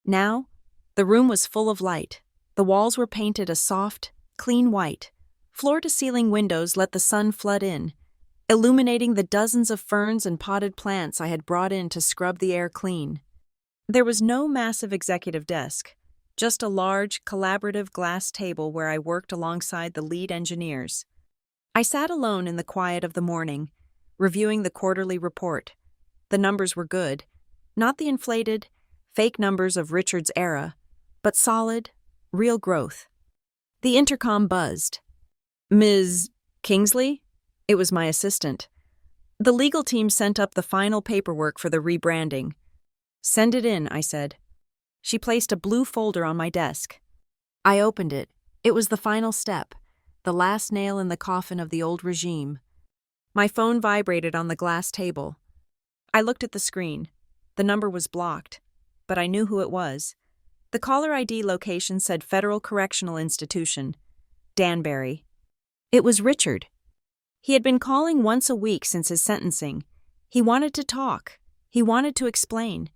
Now, the room was full of light. The walls were painted a soft, clean white. Floor-to-ceiling windows let the sun flood in, illuminating the dozens of ferns and potted plants I had brought in to scrub the air clean. There was no massive executive desk, just a large, collaborative glass table where I worked alongside the lead engineers. I sat alone in the quiet of the morning, reviewing the quarterly report. The numbers were good, not the inflated, fake numbers of Richard's era, but solid, real growth. The intercom buzzed. Ms. Kingsley? It was my assistant. The legal team sent up the final paperwork for the rebranding. Send it in, I said. She placed a blue folder on my desk. I opened it. It was the final step, the last nail in the coffin of the old regime. My phone vibrated on the glass table. I looked at the screen. The number was blocked, but I knew who it was. The caller ID location said Federal Correctional Institution, Danbury. It was Richard. He had been calling once a week since his sentencing. He wanted to talk. He wanted to explain.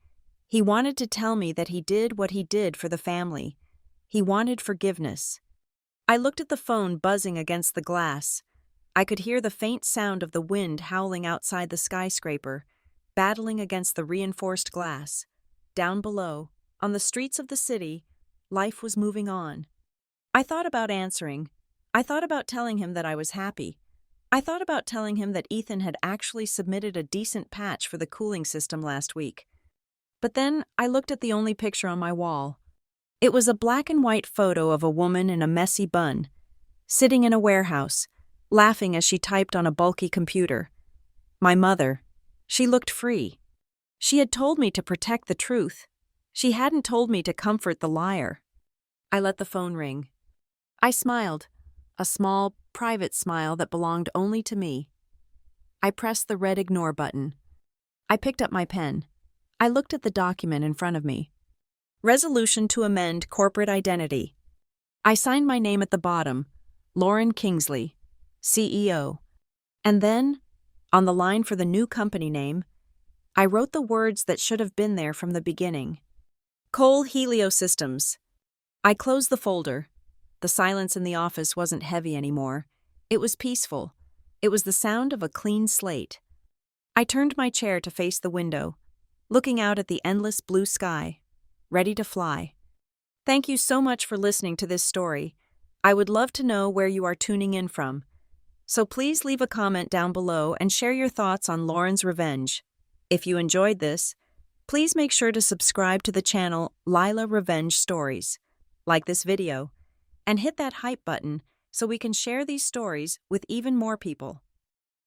He wanted to tell me that he did what he did for the family. He wanted forgiveness. I looked at the phone buzzing against the glass. I could hear the faint sound of the wind howling outside the skyscraper, battling against the reinforced glass. Down below, on the streets of the city, life was moving on. I thought about answering. I thought about telling him that I was happy. I thought about telling him that Ethan had actually submitted a decent patch for the cooling system last week. But then I looked at the only picture on my wall. It was a black and white photo of a woman in a messy bun, sitting in a warehouse, laughing as she typed on a bulky computer. My mother. She looked free. She had told me to protect the truth. She hadn't told me to comfort the liar. I let the phone ring. I smiled, a small, private smile that belonged only to me. I pressed the red ignore button. I picked up my pen. I looked at the document in front of me. Resolution to amend corporate identity. I signed my name at the bottom, Lauren Kingsley, CEO. And then, on the line for the new company name, I wrote the words that should have been there from the beginning. Cole Helio Systems. I closed the folder. The silence in the office wasn't heavy anymore. It was peaceful. It was the sound of a clean slate. I turned my chair to face the window, looking out at the endless blue sky, ready to fly. Thank you so much for listening to this story. I would love to know where you are tuning in from. So please leave a comment down below and share your thoughts on Lauren's revenge. If you enjoyed this, please make sure to subscribe to the channel Lila Revenge Stories, like this video, and hit that hype button so we can share these stories with even more people.